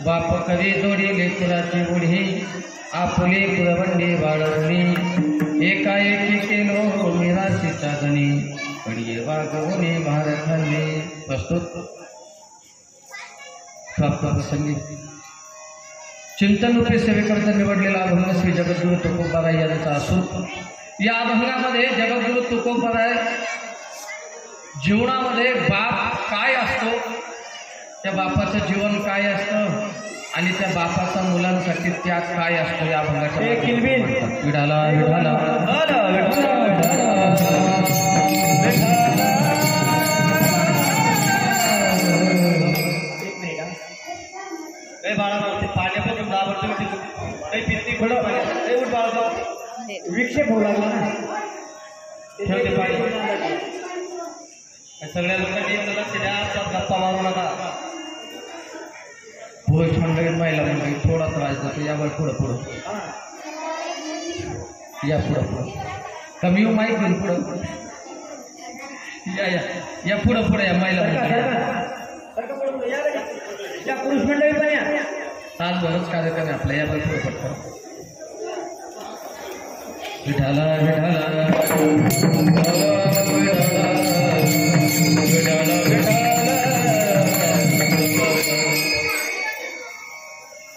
बाप कधी जोडी लेकराची बुढी आपले पुरवंडी बाळवणी एकाएकी केलो निराशीचा धनी पडिये वागवणे महाराजांनी प्रस्तुत प्राप्त प्रसंगी चिंतन रूपी सेवेकरता निवडलेला अभंग श्री जगद्गुरु तुकोबाराय यांचा असून या अभंगामध्ये जगद्गुरु तुकोबाराय जीवनामध्ये बाप काय असतो, त्या बापाचं जीवन काय असतं आणि त्या बापाचा मुलांसाठी त्याग काय असतो या अभंगाच्या विडाला विडाला पाण्यापासून विक्षेप होऊ लागला ना ठेवते पाणी सगळ्या लोकांनी लक्ष द्या, गप्पा मारू नका. पुरुष मंडळी महिला मंडळी थोडा त्रास देतो यावर पुढं पुढं या पुढं पुढं कमी येऊ माहीत नाही पुढं या या या पुढं पुढं या महिला पुरुष मंडळी पण या तासभरच कार्यक्रम आहे आपला यावर पुढं पडतं विठाला विठाला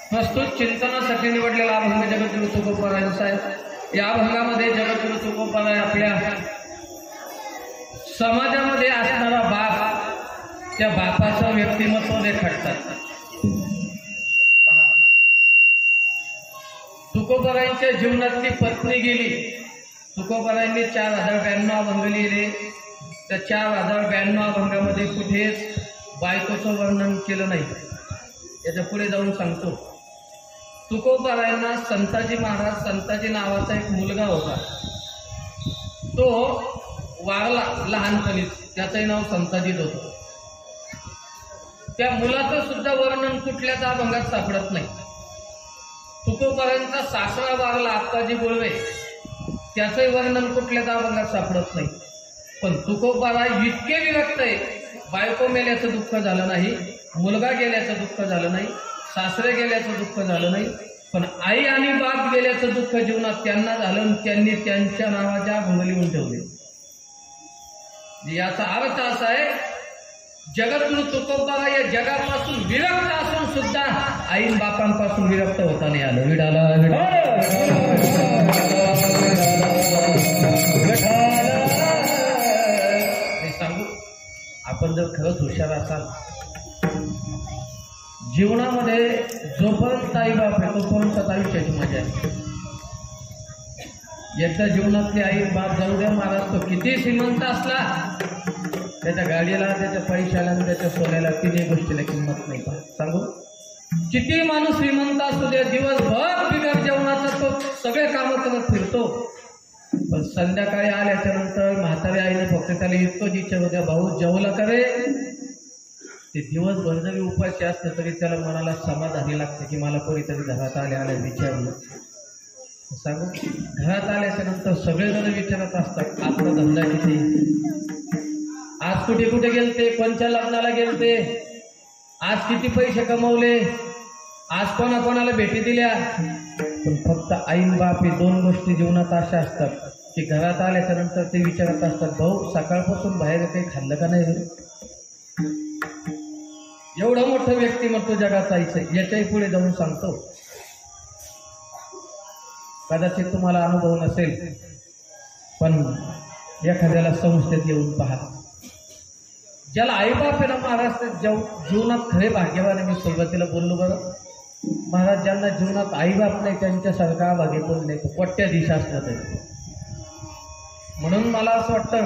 प्रस्तुत चिंतनासाठी निवडलेला अभंग जगद्गुरु तुकोबारायांचा आहे. या अभंगामध्ये जगद्गुरु तुकोबाराय आपल्या समाजामध्ये असणारा बाप त्या बापाचं व्यक्तिमत्व रेखाटतात. तुकोबारायांच्या जीवनातली पत्नी गेली. तुकोबारायांनी 4092 अभंग लिहिले. त्या 4092 अभंगामध्ये कुठेच बायकोचं वर्णन केलं नाही. याच्या पुढे जाऊन सांगतो. तुकोबारायांना संताजी महाराज संताजी नावाचा एक मुलगा होता. तो वारला लहानपणीच, त्याचंही नाव संताजीच होतं. त्या मुलाचं सुद्धा वर्णन कुठल्याच अभंगात सापडत नाही. तुकोबारायांचा सासरा वारला आप्पाजी बोळवे, त्याचंही वर्णन कुठल्याच अभंगात सापडत नाही. पण तुकोबाराय इतके विरक्त आहे. बायको मेल्याचं दुःख झालं नाही, मुलगा गेल्याचं दुःख झालं नाही, सासरे गेल्याचं दुःख झालं नाही, पण आई आणि बाप गेल्याचं दुःख जीवनात त्यांना झालं. त्यांनी त्यांच्या नावाच्या अभंग लिहून ठेवले. याचा अर्थ असा आहे, जगद्गुरु तुकोबाराय या जगापासून विरक्त असून सुद्धा आईन बापांपासून विरक्त होता नाही आलं. विडाला सांगू, आपण जर खरंच हुशार असाल, जीवनामध्ये जोपर्यंत आई बाप आहे तोपर्यंत आयुष्याची मजा आहे. एकदा जीवनातली आई बाप जाऊ द्या महाराज, तो किती श्रीमंत असला, त्याच्या गाडीला त्याच्या पैशाला आणि त्याच्या सोन्याला तिन्ही गोष्टीला किंमत नाही. सांगू, किती माणूस श्रीमंत असतो द्या, दिवसभर बिगर जेवणाचा तो सगळे कामं करत फिरतो, पण संध्याकाळी आल्याच्या नंतर म्हातारी आईने फक्त त्याला इतकंच इच्छा होत्या, भाऊ जेवलं करे. ते दिवसभर जरी उपाशी असलं तरी त्याला मनाला समाधानी लागते की मला कोणीतरी घरात आल्या विचारलं. सांगू, घरात आल्याच्या नंतर सगळेजण विचारत असतात, आपला धंदा किती, आज कुठे कुठे गेलते, कोणत्या लग्नाला गेलते, आज किती पैसे कमवले, आज कोणाकोणाला भेटी दिल्या. पण फक्त आईन बाप हे दोन गोष्टी जीवनात अशा असतात की घरात आल्याच्या नंतर ते विचारत असतात, भाऊ सकाळपासून बाहेर काही खाल्लं का नाही. एवढं मोठं व्यक्तिमत्व जगात आईचं. याच्याही पुढे जाऊन सांगतो. कदाचित तुम्हाला अनुभव नसेल, पण एखाद्याला संस्थेत येऊन पहा, ज्याला आईबाप आहे ना महाराष्ट्रात जीवनात खरे भाग्यवान आहे. मी सुरुवातीला बोललो बरं, महाराज ज्यांना जीवनात आईबाप नाही त्यांच्यासारखा भाग्य कोण नाही, कोट्याधीश असलं तरी. म्हणून मला असं वाटतं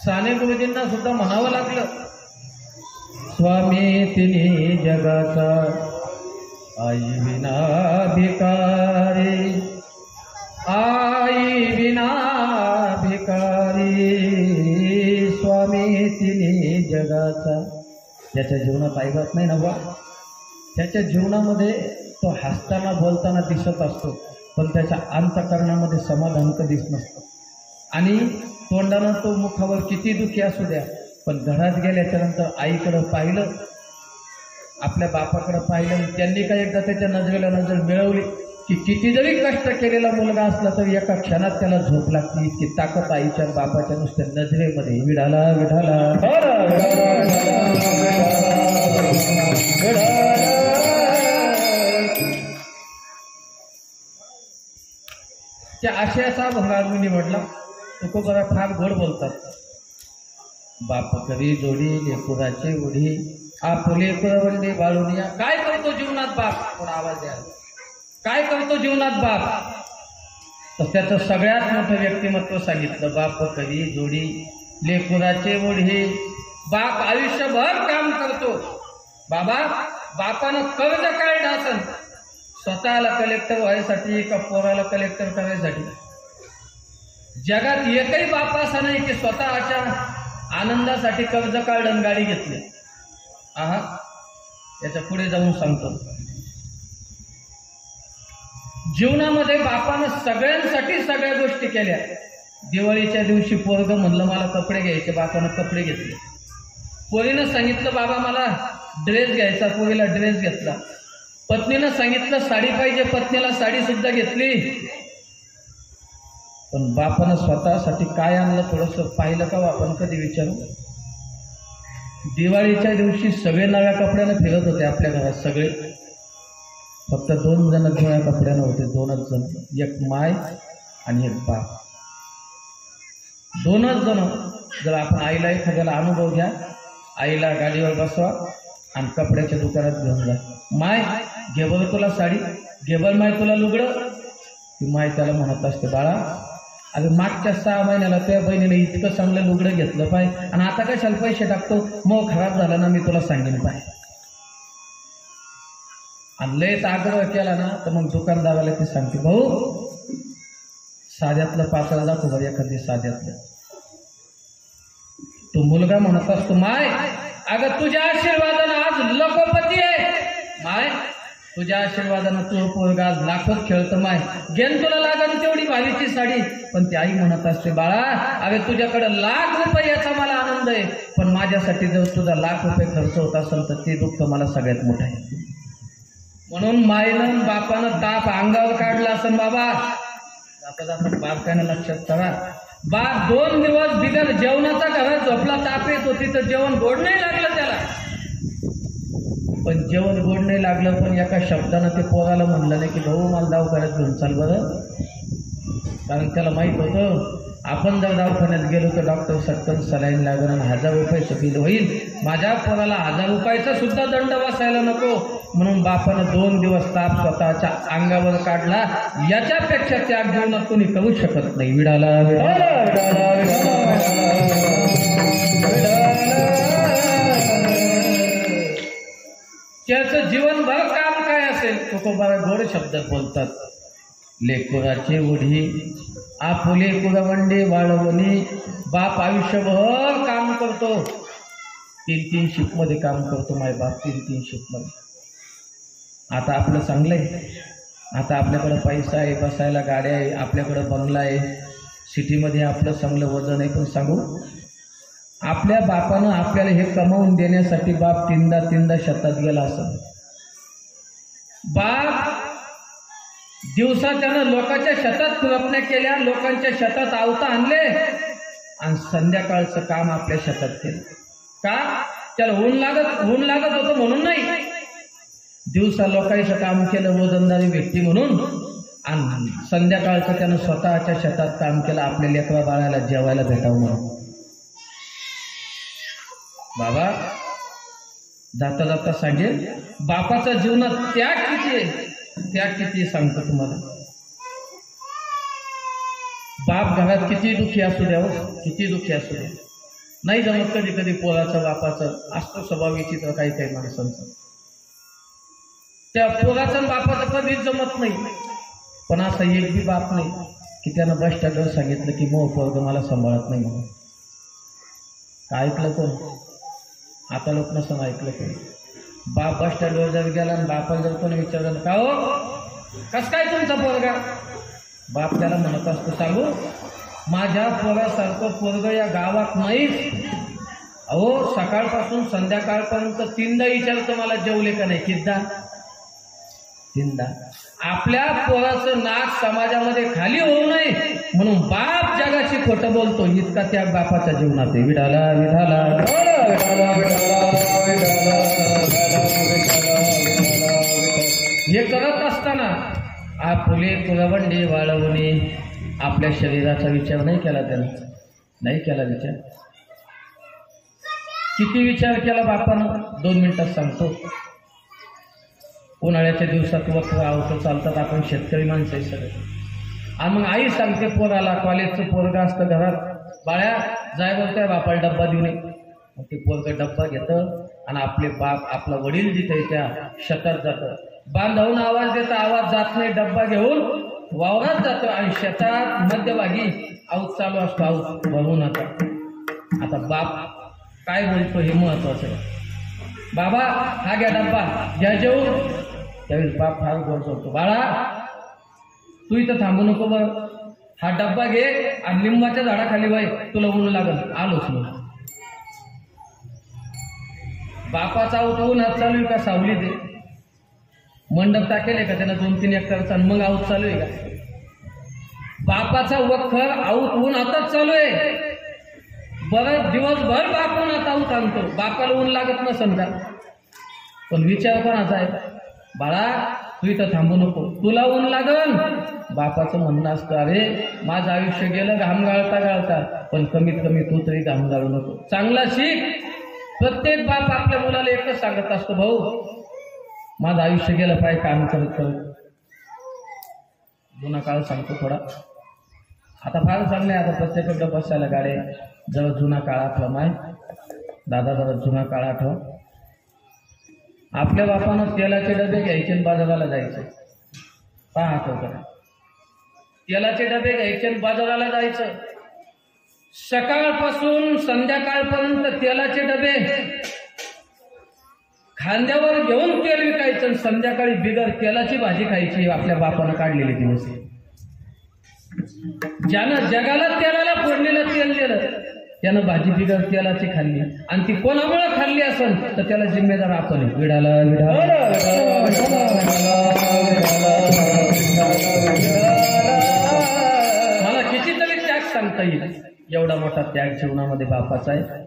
साने गुरुजींना सुद्धा म्हणावं लागलं, स्वामी तिन्ही जगाचा आई विना भिकारी, आई विना भिकारी, स्वामी तिन्ही जगाचा. ज्याच्या जीवनात आईबाप नाही ना बा, त्याच्या जीवनामध्ये तो हसताना बोलताना दिसत असतो, पण त्याच्या अंतःकरणामध्ये समाधान कधीच नसतं. आणि तोंडानं तो मुखावर किती दुःखी असू द्या, पण घरात गेल्याच्या नंतर आईकडं पाहिलं आपल्या बापाकडे पाहिलं आणि त्यांनी काय एकदा त्याच्या नजरेला नजर मिळवली की किती जरी कष्ट केलेला मुलगा असला तरी एका क्षणात त्याला झोप लागते. इतकी ताकद आईच्या बापाच्या नुसत्या नजरेमध्ये. विढाला विढाला त्या आशयाचा भंगार मी निवडला. तुकोबरा फार गोड बोलतात. बाप कवी जोडी लेकुराची उडी आपुले कुरवंडे बाळूनिया. काय करतो जीवनात बाप? थोडा आवाज द्या. काय करतो जीवनात बाप? तर त्याचं सगळ्यात मोठं व्यक्तिमत्व सांगितलं. बाप कवी जोडी लेकुराचे ओढे. बाप आयुष्यभर काम करतो. बापानं कर्ज काढलं असेल स्वतःला कलेक्टर व्हायसाठी का पोराला कलेक्टर करायसाठी. जगात एकही बाप असा नाही की स्वतःच्या आनंदासाठी कर्ज काढून गाडी घेतली. याच्या पुढे जाऊन सांगतो. जीवनामध्ये बापानं सगळ्यांसाठी सगळ्या गोष्टी केल्या. दिवाळीच्या दिवशी पोरगं म्हणलं मला कपडे घ्यायचे, बापानं कपडे घेतले. पोरीनं सांगितलं बाबा मला ड्रेस घ्यायचा, पोरीला ड्रेस घेतला. पत्नीनं सांगितलं साडी पाहिजे, पत्नीला साडी सुद्धा घेतली. पण बापानं स्वतःसाठी काय आणलं थोडंसं पाहिलं का? आपण कधी विचारू? दिवाळीच्या दिवशी सगळे नव्या कपड्यानं फिरत होते आपल्या घरात सगळे. फक्त 2 जण जुन्या कपड्यानं होते. 2च जण, एक माय आणि एक बाप. 2च जण. जर आपण आईला एखाद्याला अनुभव घ्या, आईला गाडीवर बसवा आणि कपड्याच्या दुकानात घेऊन जा. माय घे बरं तुला साडी, घे बरं माय तुला लुगडं. ती माय त्याला म्हणत असते बाळा अरे मागच्या 6 महिन्याला त्या बहिणीने इतकं चांगलं लुगडं घेतलं पाय आणि आता कशाला पैसे टाकतो? मग खराब झाला ना मी तुला सांगेन पाय. आणि लयच आग्रह केला ना तर मग दुकानदाराला ती सांगते भाऊ साध्यातलं पाचला दाखव बरं एखादी साध्यातलं. तो मुलगा म्हणत असतो माय अगं तुझ्या आशीर्वादानं आज लखोपती आहे. माय तुझ्या आशीर्वादानं तू पोरगा आज लाखोत खेळतो. माय घेन तुला लागन तेवढी भारीची साडी. पण ती आई म्हणत असते बाळा अरे तुझ्याकडे ₹1,00,000 याचा मला आनंद आहे, पण माझ्यासाठी जर तुझा ₹1,00,000 खर्च होत असेल तर ते दुःख मला सगळ्यात मोठं आहे. म्हणून मायनं बापानं ताप अंगावर काढला असेल. बाबा जाता जाता बारकानं लक्षात करा. बाप 2 दिवस बिगर जेवणाचा घरात झोपला, ताप येत होती तर जेवण गोड नाही लागलं त्याला. पण जेवण गोड नाही लागलं पण एका शब्दानं ते पोराला म्हणलं नाही की भाऊ मला दवाखान्यात घेऊन चाल बरं. कारण त्याला माहीत होतं आपण जर दवाखान्यात गेलो तर डॉक्टर सटकन सलाईन लागेल आणि ₹1,000 बिल होईल. माझ्या पोराला ₹1,000 सुद्धा दंड बसायला नको. म्हणून बापानं 2 दिवस ताप स्वतःच्या अंगावर काढला. याच्यापेक्षा त्याग जीवनात कोणी करू शकत नाही. विडाला त्याचं जीवनभर काम काय असेल तुकोबा गोड शब्दात बोलतात. लेकुराचे ओढी आपुले कुरवंडे वाळवणे. बाप आयुष्यभर काम करतो. 3 शिफ्टमध्ये काम करतो माय बाप. 3 शिफ्टमध्ये. आता आपलं चांगलं आहे. आता आपल्याकडं पैसा आहे, बसायला गाड्या आहे, आपल्याकडं बंगला आहे, सिटीमध्ये आपलं चांगलं वजन आहे. पण सांगू आपल्या बापानं आपल्याला हे कमावून देण्यासाठी बाप 3दा शेतात गेला असं. बाप दिवसा त्यानं लोकांच्या शेतात खुरपण्या केल्या, लोकांच्या शेतात आवता आणले आणि संध्याकाळचं काम आपल्या शेतात केलं. का? त्याला ऊन लागत होतं म्हणून नाही. दिवसा लोकांचं काम केलं रोजंदारी व्यक्ती म्हणून आणि संध्याकाळचं त्यानं स्वतःच्या शेतात काम केलं आपल्या लेकरा बाळाला जेवायला भेटावं म्हणून. बाबा जाता जाता सांगेल बापाच्या जीवनात त्याग किती आहे. त्याग किती सांगतो तुम्हाला. बाप घरात किती दुःखी असू द्या, किती दुःखी असू द्या, नाही जमत कधी कधी पोराचं बापाचं असतो स्वभाव विचित्र काही काही माणसांचं. त्या पोराचं बापाचं कधीच जमत नाही. पण असा एक बी बाप नाही की त्यानं बस स्टँडवर सांगितलं की मग पोरगं मला सांभाळत नाही म्हणून. काय ऐकलं कोण? आता लोक नसं ऐकलं कोण. बाप बस स्टँडवर जर गेला आणि बापाला जर कोणी विचारलं का हो कस काय तुमचा पोरगा, बाप त्याला म्हणत असतो सांगू माझ्या पोरासारखं पोरग या गावात नाहीच. अहो सकाळपासून संध्याकाळपर्यंत 3दा विचारतं मला जेवले का नाही. कितीदा? 3दा. आपल्या पोराचं नाक समाजामध्ये खाली होऊ नये म्हणून बाप जगाची खोटं बोलतो इतका त्या बापाच्या जीवनात आहे. विठाला विठाला हे करत असताना फुले कुलवंडी वाळवणे आपल्या शरीराचा विचार नाही केला त्यानं. नाही केला विचार. किती विचार केला बापानं 2 मिनिटात सांगतो. उन्हाळ्याच्या दिवसात वस्त्र आवतं चालतात. आपण शेतकरी माणसं आहे सगळे. आणि मग आई सांगते पोराला, कॉलेजचं पोरगं असतं घरात, बाळ्या जाय बोलतोय बापाला डब्बा देऊ नये. मग ते पोरगं डब्बा घेतं आणि आपले बाप आपला वडील जिथे त्या शेतात जातं. बांधावून आवाज देतं, आवाज जात नाही. डब्बा घेऊन वावरात जातो आणि शेतात मध्यभागी आऊत चालू असतो. आऊत भरून आता बाप काय बोलतो हे महत्वाचं आहे. बाबा हा घ्या डब्बा, घ्या जेवून. त्यावेळेस बाप फार गोड बोलतो, बाळा तू इथं थांबू नको बरं, हा डब्बा घे आणि लिंबाच्या झाडाखाली वय, तुला ऊन लागल. आलोच मग. बापाचा आऊत उन्हात चालू आहे का सावली दे? मंडप टाकेल का त्यानं 2-3 एकरचा मग आऊत चालू आहे का? बापाचा वखर आऊत उन्हातच चालू आहे. बरं दिवसभर बाप उन्हात आऊत आणतो. बापाला ऊन लागत नसन का? पण विचार कोणाचा आहे? बाळा तू इथं थांबू नको, तुला ऊन लागल. बापाचं म्हणणं असतं, अरे माझं आयुष्य गेलं घाम गाळता गाळता, पण कमीत कमी तू तरी घाम गाळू नको. चांगला शिक. प्रत्येक बाप आपल्या मुलाला एकच सांगत असतो, भाऊ माझं आयुष्य गेलं पाहिजे काम करत करत. जुना काळ सांगतो थोडा. आता फार चांगलं आहे. आता प्रत्येकाकडे बसायला गाड्या. जरा जुना काळ आठवा माय दादा, जरा जुना काळ आठवा. आपल्या बापानं तेलाचे डबे घ्यायचे आणि बाजाराला जायचे. पहा करा, तेलाचे डबे घ्यायचे आणि बाजाराला जायचं. सकाळपासून संध्याकाळपर्यंत तेलाचे डबे खांद्यावर घेऊन तेल विकायचं आणि संध्याकाळी बिगर तेलाची भाजी खायची. आपल्या बापानं काढलेले दिवस. ज्यानं जगाला तेलाला फोडलेलं तेल दिलं त्यानं भाजी बिगर तेलाची खाल्ली. आणि ती कोणामुळे खाल्ली असेल तर त्याला जिम्मेदार आपण. विडाला मला कितीतरी त्याग सांगता येईल. एवढा मोठा त्याग जीवनामध्ये बापाचा आहे.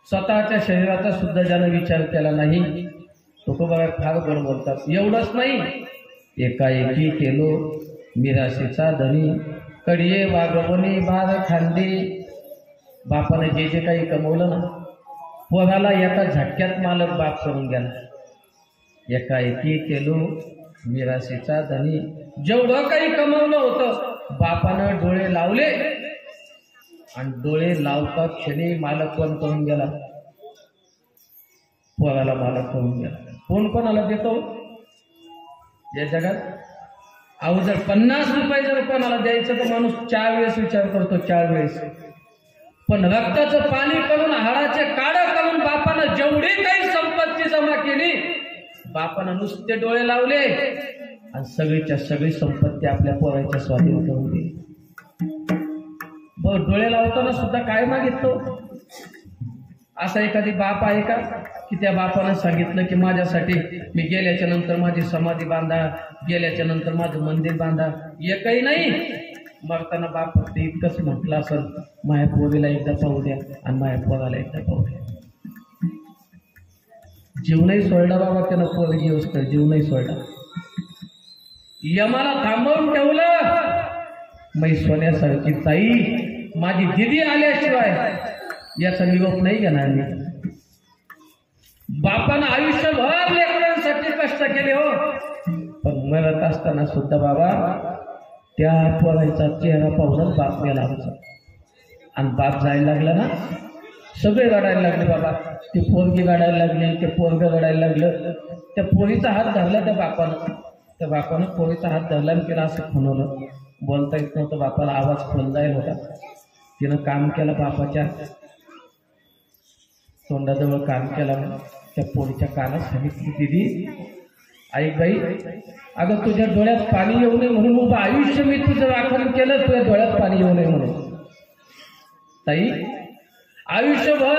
स्वतःच्या शरीराचा सुद्धा ज्यानं विचार केला नाही तो बघा फार गोड बोलतात. एवढंच नाही, एकाएकी केलो मिराशीचा धनी, कडिये वागवणी बार खांदी. बापाने जे जे काही कमवलं ना, पोराला एका झटक्यात मालक बाप करून गेला. एकाएकी केलो मिराशीचा धनी. जेवढं काही कमवलं होतं बापानं डोळे लावले आणि डोळे लावता क्षणी मालक कोण करून गेला? पोराला मालक करून गेला. कोण कोणाला देतो या जगात? अहो जर 50 रुपये जर कोणाला द्यायचं तर माणूस 4 वेळेस विचार करतो. 4 वेळेस. पण रक्ताचं पाणी करून हाडाचे काढा करून बापानं जेवढी काही संपत्ती जमा केली, बापानं नुसते डोळे लावले आणि सगळीच्या सगळी संपत्ती आपल्या पोराच्या स्वाधीन करून दिली. बरं डोळे लावताना सुद्धा काय मागितलो? असा एखादी बाप आहे का की त्या बापानं सांगितलं की माझ्यासाठी मी गेल्याच्या नंतर माझी समाधी बांधा, गेल्याच्या नंतर माझं मंदिर बांधा? एकही नाही. मरताना बाप फक्त इतकंच म्हटलं असेल, माझ्या पोरीला एकदा पाहू द्या आणि माझ्या पोराला एकदा पाहू द्या. जीवनही सोडला बाबा त्यानं. पोरगी होत जीवनही सोडला. यमाला थांबवून ठेवलं. मै सोन्यासारखी ताई माझी दिदी आल्याशिवाय याचा निरोप नाही घेणार मी. बापानं आयुष्यभर लेकरांसाठी कष्ट केले हो, पण मरत असताना सुद्धा बाबा त्या पोरांचा चेहरा पाहूनच बाप गेला आमचा. आणि बाप जायला लागला ना, सगळे रडायला लागले बाबा. ती पोरगी रडायला लागली, ते पोरगं रडायला लागलं. त्या पोरीचा हात धरला त्या बापानं. त्या बापानं पोरीचा हात धरला आणि तिला असं खुणवलं. बोलता येत नव्हतं बापाला, आवाज खोल जायला होता. तिनं काम केलं बापाच्या तोंडाजवळ काम केलं. त्या पोरीच्या कानात सांगितली, दिदी ऐक बाई, अगं तुझ्या डोळ्यात पाणी येऊ नये म्हणून उभं आयुष्य मी तुझं राखण केलं, तुझ्या डोळ्यात पाणी येऊ नये म्हणून. ताई आयुष्यभर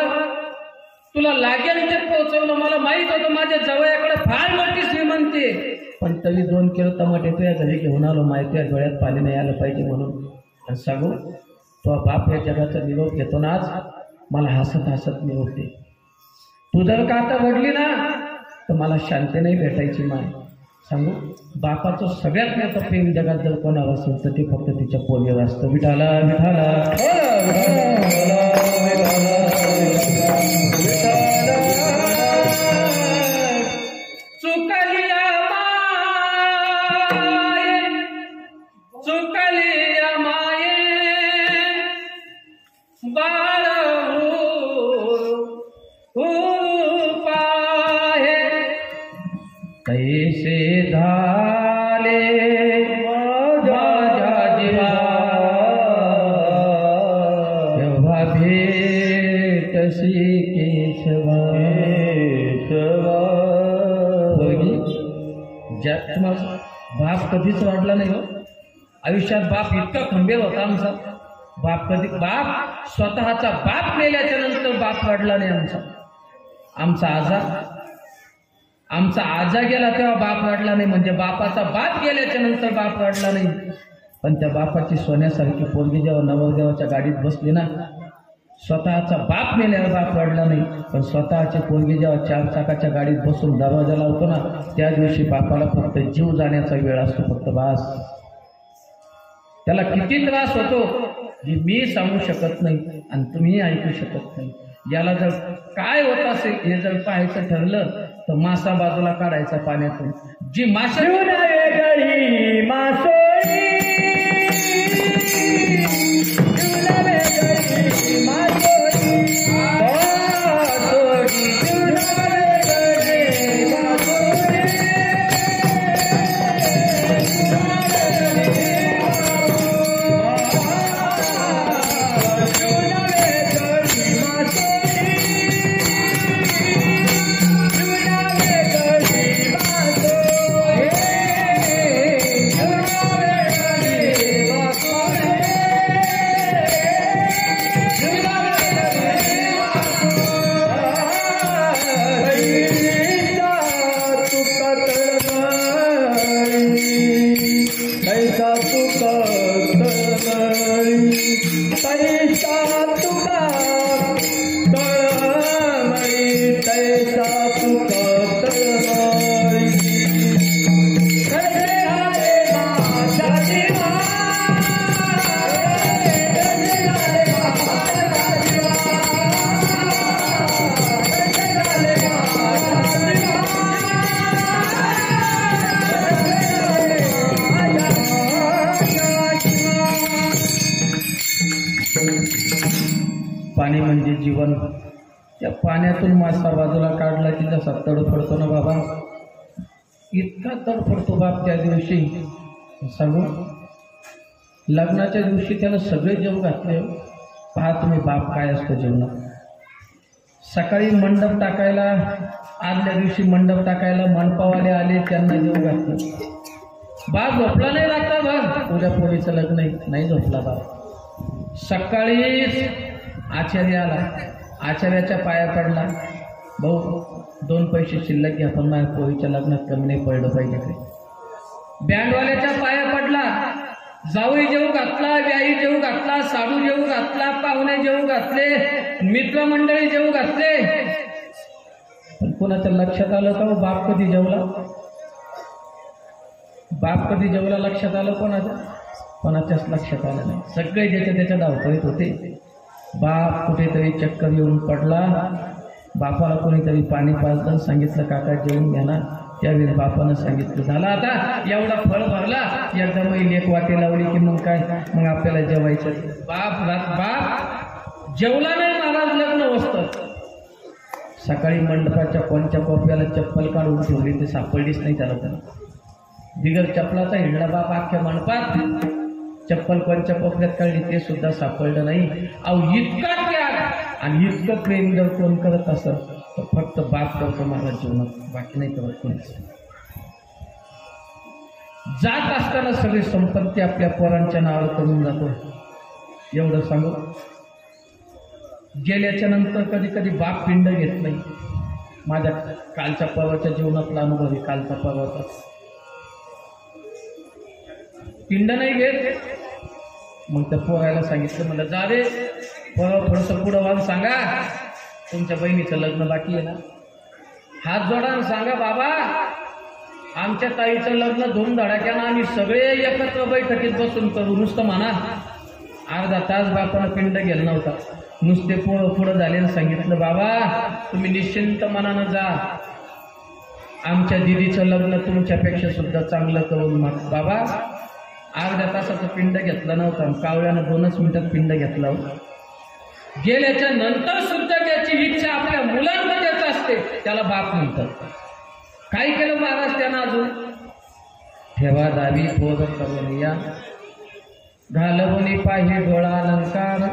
तुला लागेल ते पोहोचवलं. मला माहित होतं माझ्या जवळकडे फार मोठी श्रीमंती आहे, पण तरी 2 किलो टमाटे तुझ्या घरी घेऊन आलो. माहिती आहे डोळ्यात पाणी नाही आलं पाहिजे म्हणून. आणि सांगू, तो बाप या जगाचा निरोप घेतो ना आज, मला हसत हसत निरोप दे. तू जर का आता वडली ना तर मला शांती नाही भेटायची माय. सांगू, बापाचं सगळ्यात मोठं प्रेम जगात जर कोणावर असेल तर ते फक्त तिच्या पोरीवर असतं. विठाला विठाला चुकलिया माये, चुकलिया माये बाळ पाहे कैसे झाले माझ्या जीवा केव्हा भेटसी केशवा. बाप कधीच वाढला नाही हो आयुष्यात. बाप इतका खंबीर होता आमचा. बाप स्वतःचा बाप मेल्याच्या नंतर बाप वाढला नाही आमचा. आमचा आजा गेला तेव्हा बाप वाढला नाही. म्हणजे बापाचा बाप गेल्याच्या नंतर बाप वाढला नाही. पण त्या बापाची सोन्यासारखी पोरगी जेव्हा नवरदेवाच्या गाडीत बसली ना, स्वतःचा बाप मेल्यावर बाप वाढला नाही. पण स्वतःची पोरगी जेव्हा 4 चाकाच्या गाडीत बसून दरवाजा लावतो ना, त्या दिवशी बापाला फक्त जीव जाण्याचा वेळ असतो, फक्त बास. त्याला किती त्रास होतो हे मी सांगू शकत नाही आणि तुम्ही ऐकू शकत नाही. याला जर काय होत असेल हे जर पाहायचं ठरलं तर मासा बाजूला काढायचा पाण्यातून. जी मासा पाणी म्हणजे जीवन. त्या पाण्यातून मासा बाजूला काढला की जसा तडफडतो ना बाबा, इतका तडफडतो बाप त्या दिवशी. सांगू, लग्नाच्या दिवशी त्याला सगळे जेव घातले. पहा तुम्ही बाप काय असतो जेवणात. सकाळी मंडप टाकायला, आदल्या दिवशी मंडप टाकायला मंडपावाले आले, त्यांना जेव घातलं. बाप झोपला नाही लागता. बघ तुझ्या पोरीचं लग्न नाही झोपला बाप. सकाळीच आचार्य आला, आचार्याच्या पाया पडला. भाऊ 2 पैसे शिल्लक घ्या, पण माझ्या पोरीच्या लग्नात कमी नाही पडलं पाहिजे काही. बँडवाल्याच्या पाया पडला. जाऊई जेवू घातला, व्याई जेवू घातला, साडू जेवू घातला, पाहुणे जेवू घातले, मित्रमंडळी जेवू घातले. पण कोणाच्या लक्षात आलं का बाप कधी जेवला? बाप कधी जेवला लक्षात आलं कोणाच्याच लक्षात आलं नाही. सगळे ज्याच्या त्याच्या धावपळीत होते. बाप कुठेतरी चक्कर येऊन पडला. बापाला कोणीतरी पाणी पाजलं, सांगितलं काका जेवून घ्या ना. त्यावेळी बापानं सांगितलं झालं आता एवढा फळ भरला, एकदा मग एक वाटी लावली की मग काय, मग आपल्याला जेवायचं. बाप जेवला नाही महाराज लग्न वसतं. सकाळी मंडपाच्या कोणत्या कोपऱ्याला चप्पल काढून ठेवली ते सापडलीच नाही त्याला. बिगर चप्पलाचा हिंडला बाप अख्ख्या मंडपात. चप्पल कोणच्या कोपऱ्यात काढली ते सुद्धा सापडलं नाही. अहो इतका त्याग आणि इतकं प्रेम जर कोण करत असत तर फक्त बाप करतो महाराज जीवनात, बाकी नाही करत कोणीच. जात असताना सगळी संपत्ती आपल्या पोरांच्या नावावर करून जातो. एवढं सांगू. गेल्याच्या नंतर कधी कधी बाप पिंड घेत नाही. माझ्या कालच्या पर्वाच्या जीवनातला अनुभव आहे. कालचा पर्वाचा पिंड नाही घेत. मग त्या पोरायला सांगितलं, म्हणलं जा रे पोरा, थोडंसं पुढं वाहून सांगा तुमच्या बहिणीचं लग्न बाकी आहे ना. हात जोडा आणि सांगा, बाबा आमच्या ताईचं लग्न धूमधडाक्यानं आम्ही सगळे एकत्र बैठकीत बसून करू. नुसतं म्हणा. अर्धा तास बापानं पिंड गेला नव्हता. नुसते पुढं झाले सांगितलं, बाबा तुम्ही निश्चिंत मनानं जा, आमच्या दिदीचं लग्न तुमच्यापेक्षा सुद्धा चांगलं करून मग. बाबा अर्ध्या तासाचं पिंड घेतलं नव्हतं, कावळ्यानं 2च मिनिटात पिंड घेतलं. गेल्याच्या नंतर सुद्धा त्याची इच्छा आपल्या मुलांमध्येच असते, त्याला बाप म्हणतात. काय केलं महाराज त्यानं अजून? ठेवा दावी पोर करून या, घालवणी पाहि डोळा अलंकार.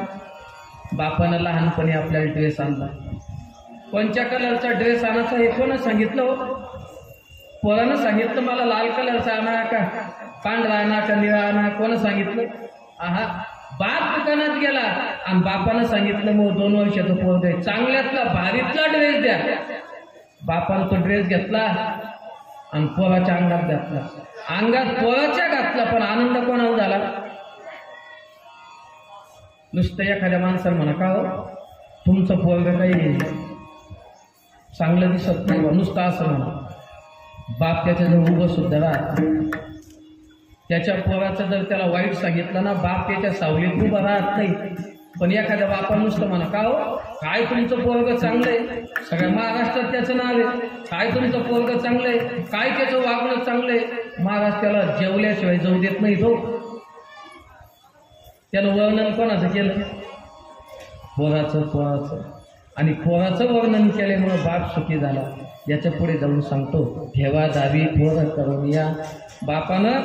बापानं लहानपणी आपल्याला ड्रेस आणला. कोणत्या कलरचा ड्रेस आणायचा हे कोण सांगितलं हो? पोरानं सांगितलं मला लाल कलरचा आणा का पांढरा आणा का निळा आणा. कोण सांगितलं? आहा, बाप दुकानात गेला आणि बापानं सांगितलं मग 2 वर्षाचं पोर द्या, चांगल्यातला भारीतला ड्रेस द्या. बापानं तो ड्रेस घेतला आणि पोराच्या अंगात घातला. अंगात पोराच्या घातला, पण आनंद कोणाला झाला? नुसतं एखाद्या माणसाला म्हणा, का हो तुमचं पोरग काही चांगलं दिसत नाही, नुसतं असं म्हणा. बाप त्याच्याजवळ उभं सुद्धा राहत. त्याच्या पोराचं जर त्याला वाईट सांगितलं ना, बाप त्याच्या सावलीत उभं राहत नाही. पण एखाद्या बापाला नुसतं म्हणा, का हो काय तुमचं पोरग चांगलंय, सगळ्या महाराष्ट्रात त्याचं नाव आहे, काय तुमचं पोरग चांगलंय, काय त्याचं वागणं चांगलंय. महाराज त्याला जेवल्याशिवाय जाऊ देत नाही. तो त्यानं वर्णन कोणाचं केलं? पोराचं. आणि पोराचं वर्णन केल्यामुळं बाप सुखी झाला. याच्या पुढे जाऊन सांगतो, ठेवा दावी पोर करून या. बापानं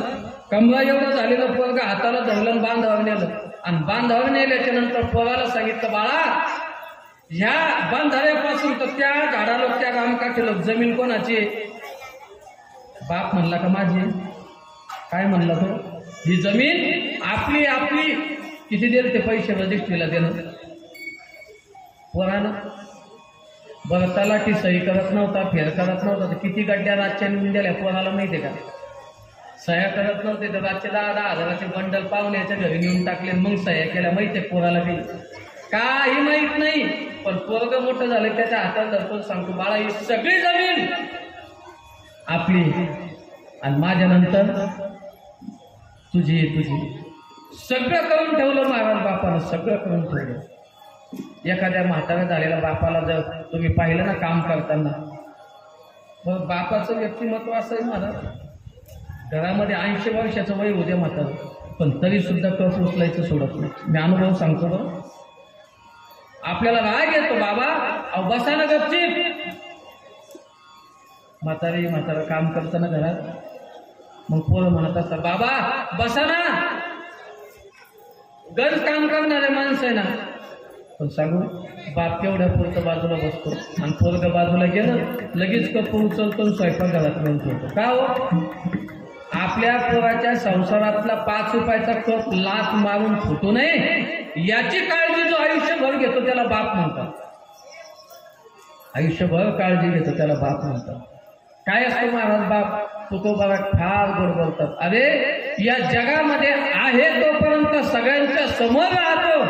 कमरा एवढं झालेलं पोरग हाताला धरलं, बांधावर नेलं आणि बांधावर नेल्याच्या नंतर पोराला सांगितलं, बाळा ह्या बांधाऱ्यापासून तर त्या झाडाला त्या रामकाठीला जमीन कोणाची? बाप म्हणला का माझी? काय म्हणला तो? ही जमीन आपली. आपली किती देईल ते पैसे रजिस्ट्रीला देणं? पोरानं बरं तलाठी सही करत नव्हता, फेर करत नव्हता, तर किती गड्ड्या रातच्या निघून गेल्या पोराला माहिती आहे का? सह्या करत नव्हते तर रातचे 10-10 हजाराचे बंडल पाहुण्याच्या घरी नेऊन टाकले, मग सह्या केल्या. माहिती आहे पोराला काही माहीत नाही. पण पोरग मोठं झालं, त्याच्या हातात धरतो, सांगतो, बाळा ही सगळी जमीन आपली आणि माझ्या नंतर तुझी. सगळं करून ठेवलं महाराज बापानं, सगळं करून ठेवलं. एखाद्या म्हाताऱ्या झालेल्या बापाला जर तुम्ही पाहिलं ना काम करताना, मग बापाचं व्यक्तिमत्व असं आहे महाराज, घरामध्ये 80 वर्षाचं वय होते म्हातारं, पण तरी सुद्धा कप उचलायचं सोडत नाही. मी अनुभव सांगतो बरं. आपल्याला राग येतो, बाबा अहो बसा ना गपचीप. म्हातारं काम करताना घरात, मग पोरं म्हणत असतात, बाबा बसा ना, गरज काम करणारे माणसं आहे ना. पण सांगू, बाप केवढ्या पुरतं बाजूला बसतो आणि पोरग बाजूला गेलं लगेच कप उचलतो, स्वयंपाकघरात नेऊन ठेवतो. का हो? आपल्या पोराच्या संसारातला 5 रुपयाचा कप लाच मारून फुटू नये याची काळजी जो आयुष्यभर घेतो त्याला बाप म्हणतात. आयुष्यभर काळजी घेतो त्याला बाप म्हणतात. काय असतो महाराज बाप? तुकोबाला फार गोड बोलतात. अरे या जगामध्ये आहे तोपर्यंत सगळ्यांच्या समोर राहतो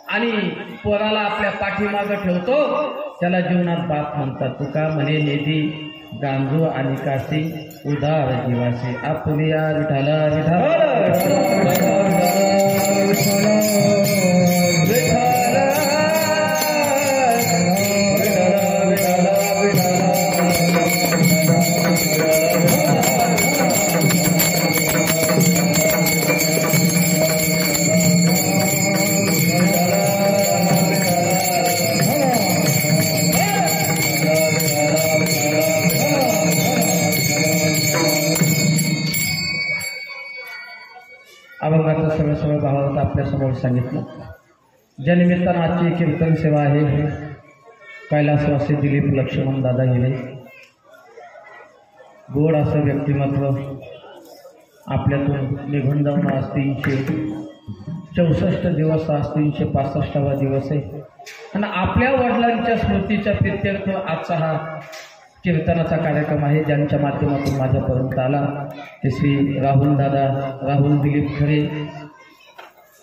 आणि पोराला आपल्या पाठीमागं ठेवतो, त्याला जीवनात बाप म्हणतात. तुका म्हणे नेदी गांजू आणि काशी उदार जीवाशी. आपली या विठाला अभंगाचं सगळं भावात आपल्यासमोर सांगितलं. ज्या निमित्तानं आजची कीर्तन सेवा आहे, कैलासवासी दिलीप लक्ष्मण दादा हिरे, गोड असं व्यक्तिमत्व आपल्यातून निघून जाऊन आज 300 64 दिवस आज 365वा दिवस आहे आणि आपल्या वडिलांच्या स्मृतीच्या प्रित्यर्थ आजचा हा कीर्तनाचा कार्यक्रम आहे, ज्यांच्या माध्यमातून माझ्यापर्यंत आला ते श्री राहुल दिलीप खरे,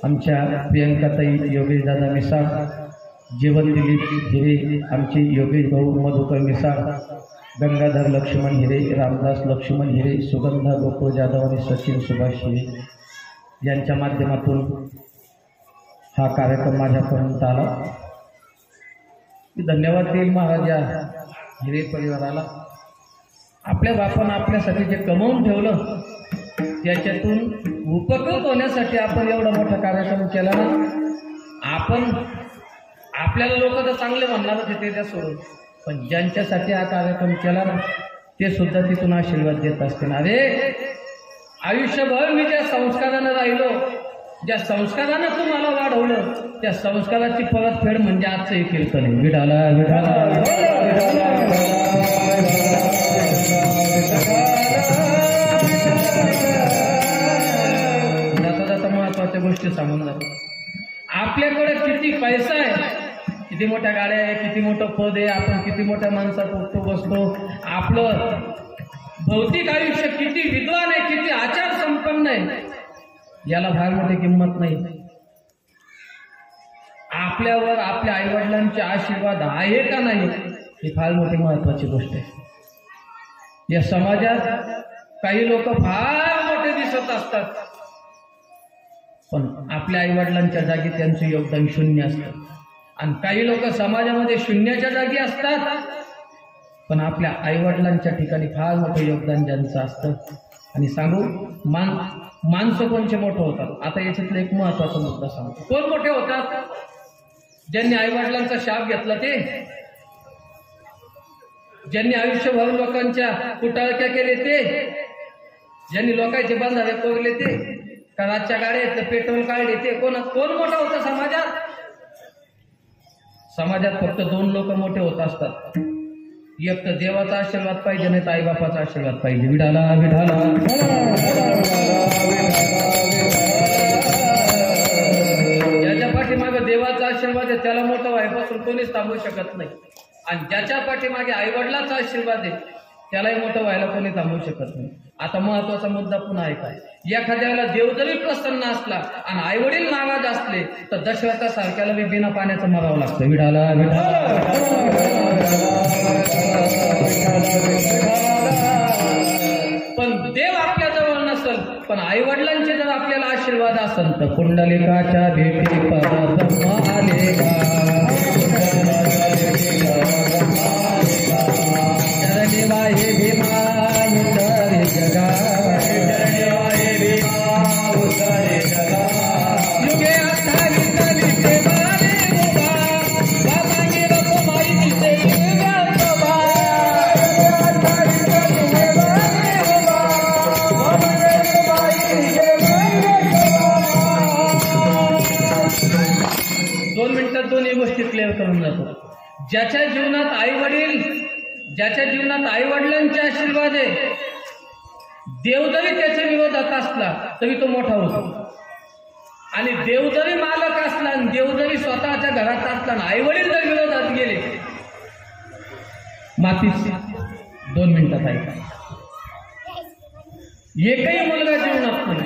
आमच्या प्रियंकाताई योगेश दादा मिसाळ, जीवन दिलीप हिरे, आमचे योगेश भाऊ मधुकर मिसाळ, गंगाधर लक्ष्मण हिरे, रामदास लक्ष्मण हिरे, सुगंधा गोकुळ जाधव आणि सचिन सुभाष हिरे यांच्या माध्यमातून हा कार्यक्रम माझ्यापर्यंत आला. मी धन्यवाद देईल महाराज या हिरे परिवाराला. आपल्या बापानं आपल्यासाठी जे कमवून ठेवलं त्याच्यातून उपकृत होण्यासाठी आपण एवढा मोठा कार्यक्रम केला ना. आपण आपल्याला लोक तर चांगले म्हणणारच होते त्या सोडून, पण ज्यांच्यासाठी हा कार्यक्रम केला ना ते सुद्धा तिथून आशीर्वाद देत असतील. अरे आयुष्यभर मी ज्या संस्कारानं राहिलो, ज्या संस्कारानं तुम्हाला वाढवलं, त्या संस्काराची परतफेड म्हणजे आजचं हे कीर्तन आहे. विठाला विठाला जाता जाता महत्वाच्या गोष्टी सांगून जातो. आपल्याकडे किती पैसा आहे, किती मोठ्या गाड्या आहे, किती मोठं पद आहे, आपण किती मोठ्या माणसात उठतो बसतो, आपलं भौतिक आयुष्य किती विद्वान आहे, किती आचार संपन्न आहे, याला फार मोठी किंमत नाही. आपल्यावर आपल्या आईवडिलांचे आशीर्वाद आहे का नाही ही फार मोठी महत्वाची गोष्ट आहे. या समाजात काही लोक फार मोठे दिसत असतात, पण आपल्या आईवडिलांच्या जागी त्यांचं योगदान शून्य असतं. आणि काही लोक समाजामध्ये शून्याच्या जागी असतात, पण आपल्या आईवडिलांच्या ठिकाणी फार मोठं योगदान ज्यांचं असतं. आणि सांगू माणसं कोणचे मोठं होतात. आता याच्यातला एक महत्वाचा मुद्दा सांगतो. कोण मोठे होतात? ज्यांनी आईवडिलांचा शाप घेतला ते, ज्यांनी आयुष्यभर लोकांच्या कुटाळक्या केले ते, ज्यांनी लोकांचे बंधारे कोरले ते, का रातच्या गाड्या पेट्रोल काढले ते. कोण मोठं होतं समाजात? समाजात फक्त 2 लोक मोठे होत असतात. एक तर देवाचा आशीर्वाद पाहिजे, नाही तर आईबापाचा आशीर्वाद पाहिजे. विठाला विठाला ज्याच्या पाठीमागे देवाचा आशीर्वाद आहे त्याला मोठं व्हायपासून कोणीच थांबवू शकत नाही. आणि ज्याच्या पाठीमागे आईवडिलाचा आशीर्वाद आहे त्यालाही मोठं व्हायला कोणी थांबवू शकत नाही. आता महत्वाचा मुद्दा पुन्हा आहे काय, एखाद्याला देव जरी प्रसन्न असला आणि आईवडील नाराज असले तर दशरथासारख्याला बी बिना पाण्याचं मरावं लागतं. विठाला विठाला पण देव आपल्या जवळ नसल, पण आईवडिलांचे जर आपल्याला आशीर्वाद असेल तर कुंडलिकाच्या भेटी परत आले हे भीमान उतरे जगा, युगे अठ्ठावीस बाबांनी रखुमाई दिसे दोन्ही गोष्टी क्लिअर करून जातो. ज्याच्या जीवनात आई वडिलांचे आशीर्वाद आहे, देव जरी त्याच्या विरोधात असला तरी तो मोठा होतो. आणि देव जरी मालक असला आणि देव जरी स्वतःच्या घरात असला आणि आई वडील जर विरोधात गेले, मातीच 2 मिनिटात ऐका. एकही मुलगा जीवनात नाही.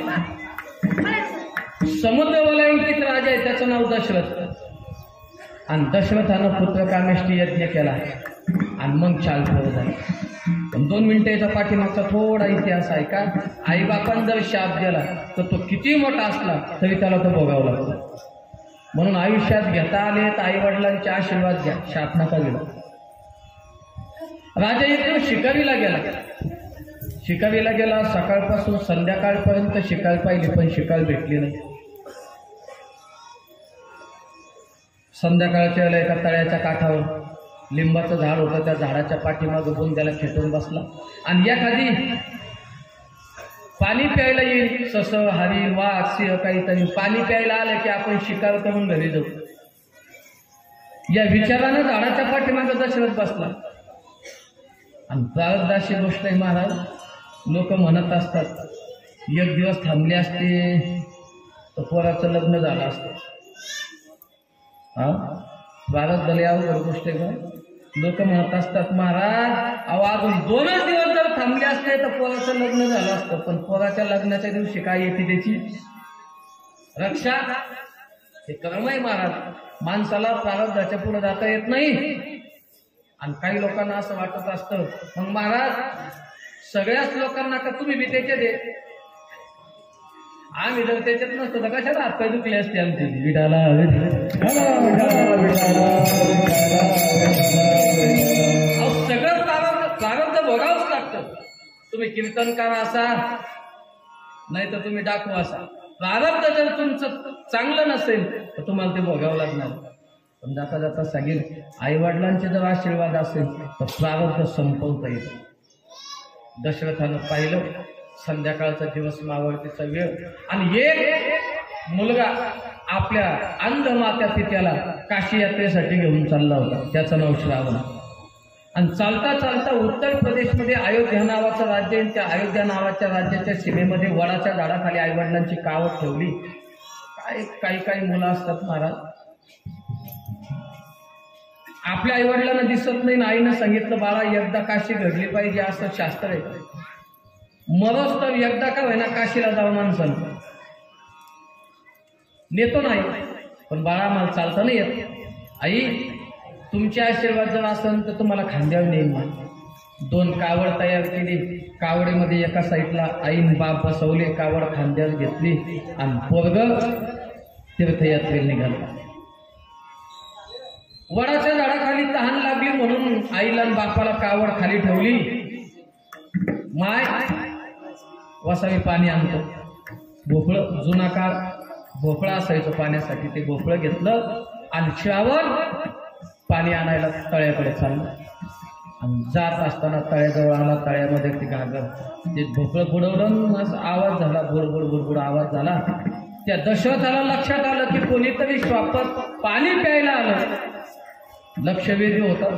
समुद्रवलयांकित राजा आहे, त्याचं नाव दशरथ. आणि दशरथानं पुत्र कामेष्टी यज्ञ केला आणि मग चाल पुढे झाली. 2 मिनिटाचा पाठीमागचा थोडा इतिहास आहे का. आईबापान जर शाप दिला तर तो किती मोठा असला तरी त्याला तो भोगावा लागतो. म्हणून आयुष्यात घेता आले तर आई वडिलांचे आशीर्वाद घ्या, शाप नका दिला. राजा एकदम शिकारीला गेला. सकाळपासून संध्याकाळपर्यंत शिकार पाहिली पण शिकार भेटली नाही. संध्याकाळच्या वेळेला एका तळ्याच्या काठावर लिंबाचं झाड होतं, त्या झाडाच्या पाठीमागे बुंद्याला खेटून बसला. आणि एखादी पाणी प्यायला येईल, सस हरिण वाघ सिंह काहीतरी पाणी प्यायला आलं की आपण शिकार करून घरी जाऊ, या विचारानं झाडाच्या पाठीमागे दशरथ बसला. आणि प्रारब्धाची गोष्ट आहे महाराज. लोक म्हणत असतात एक दिवस थांबले असते तर पोराचं लग्न झालं असतं. हा प्रारब्ध लय अवघड गोष्ट आहे का? लोक म्हणत असतात महाराज अहो अजून 2च दिवस जर थांबले असते तर पोराचं लग्न झालं असतं. पण पोराच्या लग्नाच्या दिवशी काय येते त्याची रक्षा? हे कर्म आहे महाराज. माणसाला प्रारब्धाच्या पुढे जाता येत नाही. आणि काही लोकांना असं वाटत असतं मग महाराज सगळ्याच लोकांना का तुम्ही बी त्याच्यात आहे? आम्ही जर त्याच्यात नसतो तर कशाला हातपाय दुखले असते आमची. विडाला सगळं प्रारब्ध भोगावंच लागतं. तुम्ही कीर्तनकार असा नाही तर तुम्ही डाकू असा. प्रारब्ध जर तुमचं चांगलं नसेल तर तुम्हाला ते भोगावं लागणार. पण जाता जाता सांगेल आई वडिलांचे जर आशीर्वाद असेल तर प्रारब्ध संपवता येईल. दशरथानं पाहिलं संध्याकाळचा दिवस मावळतीचा वेळ आणि एक मुलगा आपल्या अंध मात्या पित्याला काशी यात्रेसाठी घेऊन चालला होता. त्याचं नाव श्रावण. आणि चालता चालता उत्तर प्रदेशमध्ये अयोध्या नावाचं राज्य आहे. त्या अयोध्या नावाच्या राज्याच्या सीमेमध्ये वडाच्या झाडाखाली आईवडिलांची कावड ठेवली. काही काही मुलं असतात महाराज आपल्या आईवडिलांना दिसत नाही ना आईनं सांगितलं बाळा एकदा काशी घडली पाहिजे असं शास्त्र आहे. मरोच तर एकदा का होईना काशीला जाऊ माणसानं नेतो नाही. पण बाळा मला चालता नाही येत. आई तुमचे आशीर्वाद जर असेल तर तुम्हाला खांद्यावर नेईन. 2 कावड तयार केली. कावडीमध्ये एका साईडला आईन बाप बसवले. कावड खांद्यावर घेतली आणि पोरग तीर्थयात्रेला निघाला. वडाच्या झाडाखाली तहान लागली म्हणून आईला आणि बापाला कावड खाली ठेवली. माय वसावी पाणी आणतो. भोपळं जुना काळ भोपळा असायचं पाण्यासाठी. ते भोपळं घेतलं आणि श्रावण पाणी आणायला तळ्याकडे चाललं. आणि जात असताना तळ्याजवळ आला. तळ्यामध्ये ते घागर ते भोपळं बुडवलं. असं आवाज झाला. बुडबुड बुडबुड आवाज झाला. त्या दशरथाला लक्षात आलं की कोणीतरी श्वापात पाणी प्यायला आलं. लक्षवेधी होता.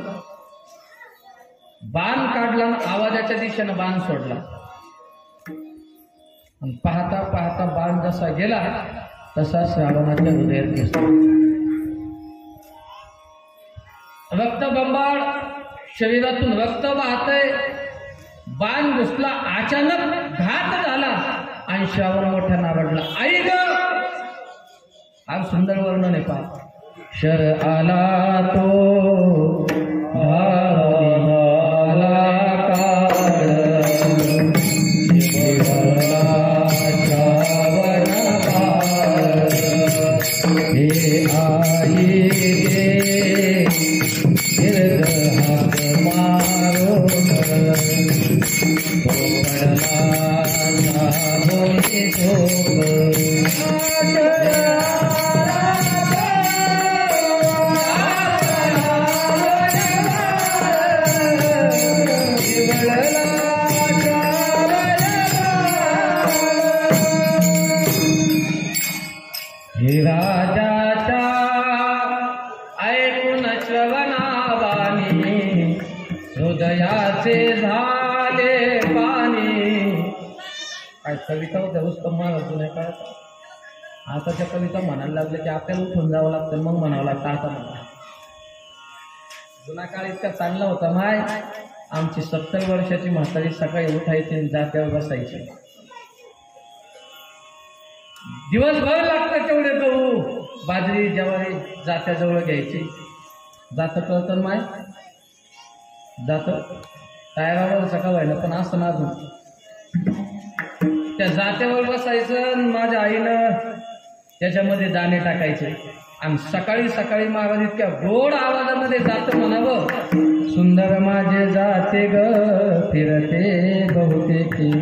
बाण काढला आवाजाच्या दिशेनं बाण सोडला. आणि पाहता पाहता बाण जसा गेला तसा श्रावणाच्या हृदयात घुसला. रक्तबंबाळ शरीरातून रक्त वाहतय. बाण घुसला. अचानक घात झाला आणि श्रावण मोठ्या नारडला. आई ग आज सुंदर वर्णन आहे पहा. शर आला तो कविता होत्या उत्तम महाराज जुन्या काळात. आताच्या कविता म्हणायला लागल्या की आपल्याला उठून जावं लागतं मग म्हणावं लागतं. आता म्हणा जुना काळ इतका चांगला होता माय. आमची 70 वर्षाची म्हातारी सकाळी उठायची जात्यावर बसायची. दिवसभर लागतं तेवढे गहू बाजरी ज्वारी जात्याजवळ घ्यायची. जातं कळतं माय. जातं टायरावर सकाळ व्हायला पण असं ना अजून त्या जात्यावर बसायचं. माझ्या आईनं त्याच्यामध्ये दाणे टाकायचे आणि सकाळी सकाळी महाराज इतक्या गोड आवाजामध्ये जातं म्हणावं. सुंदर माझे जाते ग फिरते बहुतेकी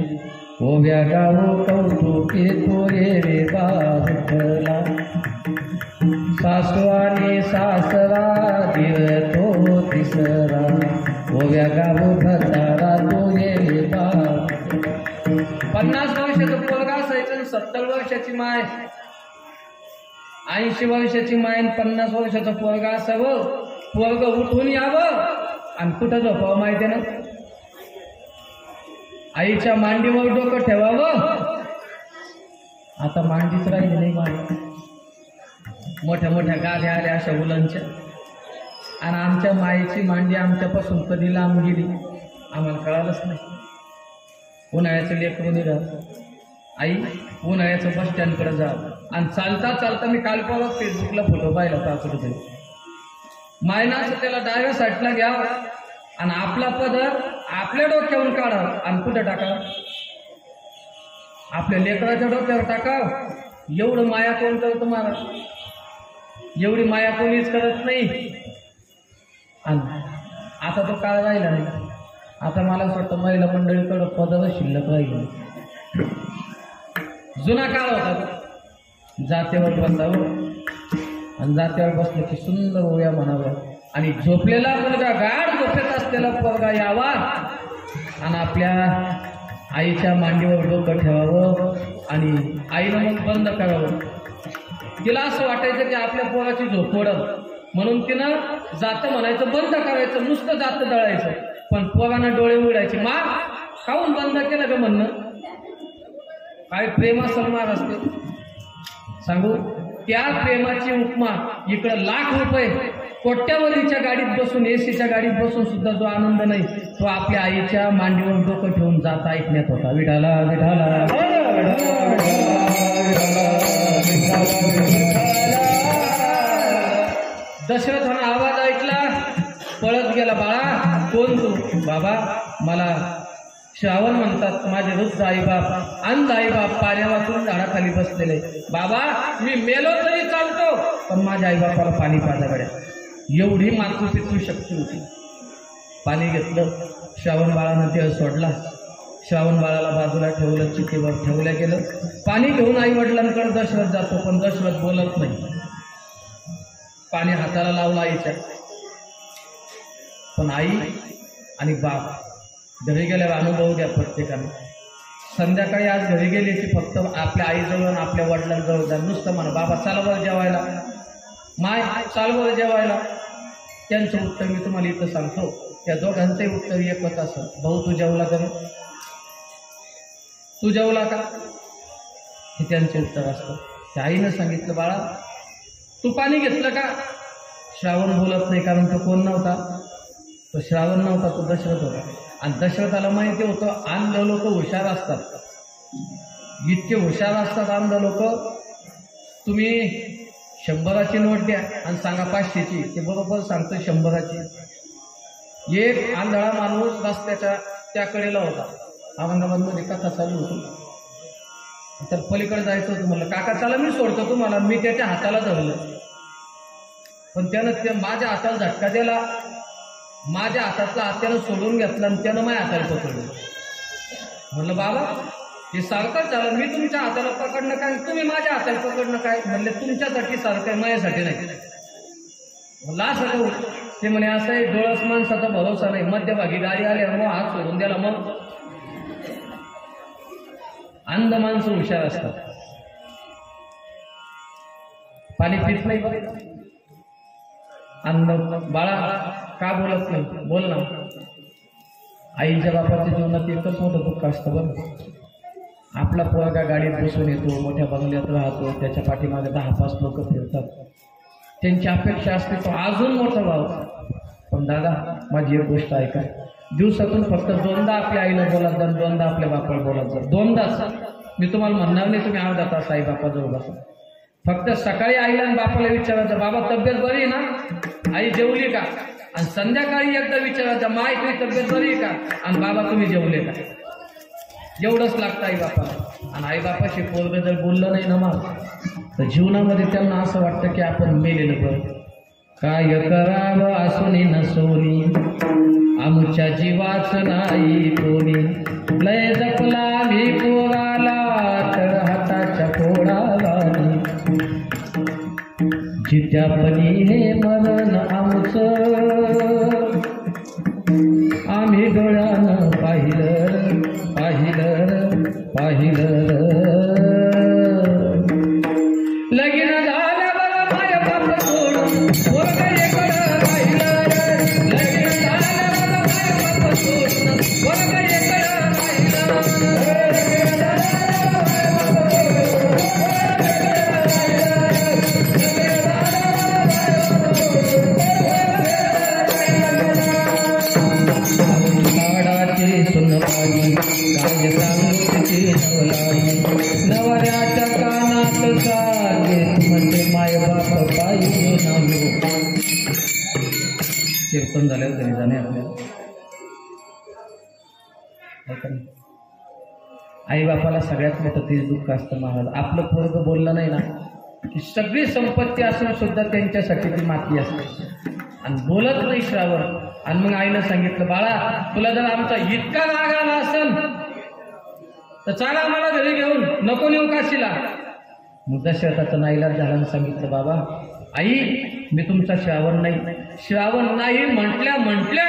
ओव्या गाव कौतुके तोरे रे बाजला. सासू आणि सासरा दिर तो तिसरा ओव्या गाव भतारा तोरे रे बाज. 50 वर्षाचं पोरगा असायचं. 70 वर्षाची माय 80 वर्षाची माय 50 वर्षाचं पोरगा असावं. पोरग उठून यावं आणि कुठं झोपावं माहिती ना. आईच्या मांडीवर डोकं ठेवावं आता मांडीच राहिली नाही मांडी. मोठ्या मोठ्या गाद्या आल्या अशा उलांच्या, आणि आमच्या मायेची मांडी आमच्यापासून कधी लांब गेली आम्हाला कळालंच नाही. उन्हाळ्याचं लेकरू निघा आई उन्हाळ्याचं बस स्टँडकडे जा, आणि चालता चालता मी काल परवा फेसबुकला फोटो पाहिला पाचड तरी मायनाचं त्याला डाव्या साईडला घ्यावं आणि आपला पदर आपल्या डोक्यावरून काढावं आणि कुठं टाकावं, आपल्या लेकराच्या डोक्यावर टाकावं. एवढं माया कोण करतं महाराज, एवढी माया कोणीच करत नाही. आणि आता तो काळ राहिला नाही. आता मला असं वाटतं महिला मंडळीकडं पदर शिल्लक राहिली. जुना काळ होता, जात्यावर बसावं आणि जात्यावर बसलं की सुंदर ओव्या म्हणाव्या, आणि झोपलेला मुलगा गाढ झोपेत असलेला पोरगा यावा आणि आपल्या आईच्या मांडीवर डोकं ठेवावं आणि आईनं मग बंद करावं. तिला असं वाटायचं की आपल्या पोराची झोप ओढल, म्हणून तिनं जातं म्हणायचं बंद करायचं, नुसतं जातं दळायचं. पण पोरानं डोळे उघडायचे, मा काहून बंद केलं ग म्हणणं. काय प्रेम सन्मान असते सांगू. त्या प्रेमाची उपमा इकडं लाख रुपये कोट्यावधीच्या गाडीत बसून एसीच्या गाडीत बसून सुद्धा जो आनंद नाही तो आपल्या आईच्या मांडीवर डोकं ठेवून जाता ऐकण्यात होता. विठाला विठाला दशरथानं आवाज ऐकला, पळत गेला. बाळा कोण तू. बाबा मला श्रावण म्हणतात, माझे वृद्ध आईबाप अंध आईबाप पाण्या वाचून झाडाखाली बसलेले. बाबा मी मेलो तरी चालतो पण माझ्या आईबापाला पाणी पाजाकडे. एवढी मातृपितृ शक्ती होती. पाणी घेतलं, श्रावण बाळानं देह सोडला. श्रावण बाळाला बाजूला ठेवलं, चितीवर ठेवलं गेलं. पाणी घेऊन आई वडिलांकडे दशरथ जातो, पण दशरथ बोलत नाही. पाणी हाताला लावलं आईच्या, पण आई आणि बाप घरी गेल्यावर अनुभव द्या प्रत्येकाने. संध्याकाळी आज घरी गेले की फक्त आपल्या आईजवळ आणि आपल्या वडिलांजवळ जा. नुसतं म्हणा बाबा चाल बरं जेवायला, माय चाल बरं जेवायला. त्यांचं उत्तर मी तुम्हाला इथं सांगतो, त्या दोघांचंही उत्तर एकच असं, भाऊ तू जेवला का, तू जेवला का, हे त्यांचे उत्तर असतं. त्या आईनं सांगितलं बाळा तू पाणी घेतलं का. श्रावण बोलत नाही, कारण तो कोण नव्हता, तो श्रावण नव्हता, तो दशरथ होता. आणि दशरथाला माहिती होतं अंध लोक हुशार असतात, इतके हुशार असतात अंध लोक. तुम्ही 100ची नोट द्या आणि सांगा 500ची, ते बरोबर सांगतो 100ची. एक आंधळा माणूस रस्त्याच्या त्या कडेला होता. औरंगाबादमध्ये कथा चालू होती, तर पलीकडे जायचं होतं. म्हणलं काका चला मी सोडतो तुम्हाला. मी त्याच्या हाताला धरलं, पण त्यानं ते माझ्या हाताला झटका दिला. माझ्या हातातला हातानं सोडून घेतला आणि त्यानं माझ्या हाताला पकडलं. म्हणलं बाबा हे सारखंच झालं, मी तुमच्या हाताला पकडणं काय, तुम्ही माझ्या हाताला पकडणं काय. म्हणले तुमच्यासाठी सारखं आहे, माझ्यासाठी नाही. म्हणलं असं करू. ते म्हणे असं आहे, डोळस माणसाचा भरोसा नाही. मध्यभागी गाडी आली मग हात सोडून द्याला. मग अंध माणसं हुशार असतात. पाणी पित नाही अंध. बाळा का बोलत नाही, बोल ना. आईच्या बापाच्या जीवनात एकच मोठं दुःख असतं बरं. आपला पोरगा गाडीत बसून येतो, मोठ्या बंगल्यात राहतो, त्याच्या पाठीमागे 10-5 लोक फिरतात. त्यांची अपेक्षा असते तो अजून मोठा व्हावा. पण दादा माझी एक गोष्ट ऐका, दिवसातून फक्त 2दा आपल्या आईला बोलत जा, 2दा आपल्या बापाला बोलत जा. 2दाच. मी तुम्हाला म्हणणार नाही तुम्ही अर्धा तास आई बापाजवळ बसा. फक्त सकाळी आईला आणि बापाला विचारायचं बाबा तब्येत बरी आहे ना, आई जेवली का. आणि संध्याकाळी एकदा विचारायचं माय तुझी तब्येत बरी आहे का, आणि बाबा तुम्ही जेवले का. एवढंच लागतं आई बापाला. आणि आई बापाशी पोरगं जर बोललं नाही ना मग तर जीवनामध्ये त्यांना असं वाटतं की आपण मेलेलं बरं. काय करावं असून नसोनी, आमच्या जीवाच नाही कोणी. लय जपला मी पोराला तर हाताच्या पोळाला, जित्यापणी हे मरण आमचं आम्ही डोळ्यानं पाहिलं पाहिलं पाहिलं. लगीन झालं बरं माय बाप सोडून पोरगं एकडं राहिलं. लगीन झालं बरं माय बाप सोडून पोरगं एकडं राहिलं. माय बाप पाहिजे नाही हो. कीर्तन झाल्यावर घरी जाणे आपल्याला आई बापाला सगळ्यात मोठं तेच दुःख असतं महाराज. आपलं पोरग बोललं नाही ना की सगळी संपत्ती असून सुद्धा त्यांच्यासाठी ती माती असते आणि बोलत नाही श्रावण. आणि मग आईनं सांगितलं बाळा तुला जर आमचा इतका राग आला असेल तर चला मला घरी घेऊन नको नेऊ काशीला. मग दशरथाचं नाईलाज झाल्यानं सांगितलं बाबा आई मी तुमचा श्रावण नाही. श्रावण नाही म्हटल्या म्हटल्या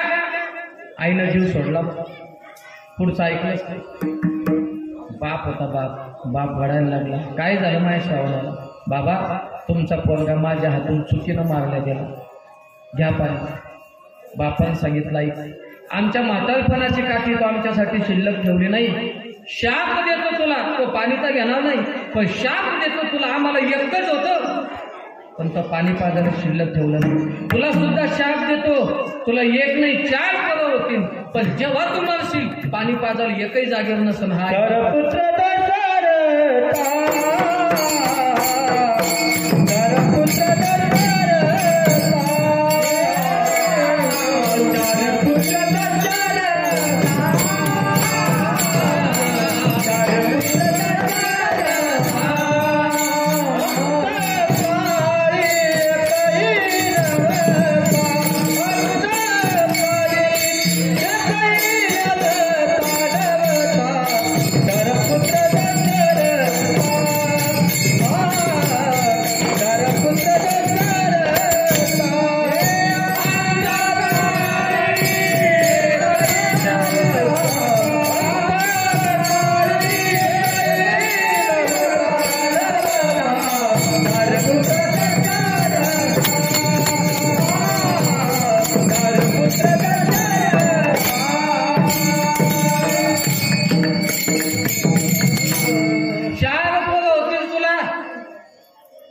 आईनं जीव सोडला. पुढचं ऐकलंच नाही. बाप होता बाप घडायला लागला. काय झालं माझ्या श्रावणाला? बाबा तुमचा पोरगा माझ्या हातून चुकीनं मारला गेला, घ्या पाणी. बापाने सांगितलं आई आमच्या म्हातारपणाची काठी तो आमच्यासाठी शिल्लक ठेवली नाही. शाप देतो तुला, तो पाणी तर घेणार नाही पण शाप देतो तुला. आम्हाला एकच होतं पण तो पाणी पाजायला शिल्लक ठेवलं नाही. तुला सुद्धा शाप देतो, तुला एक नाही 4 पोरं होतील पण जेव्हा तू मरशील पाणी पाजायला एकही जागेवर नसेल. हा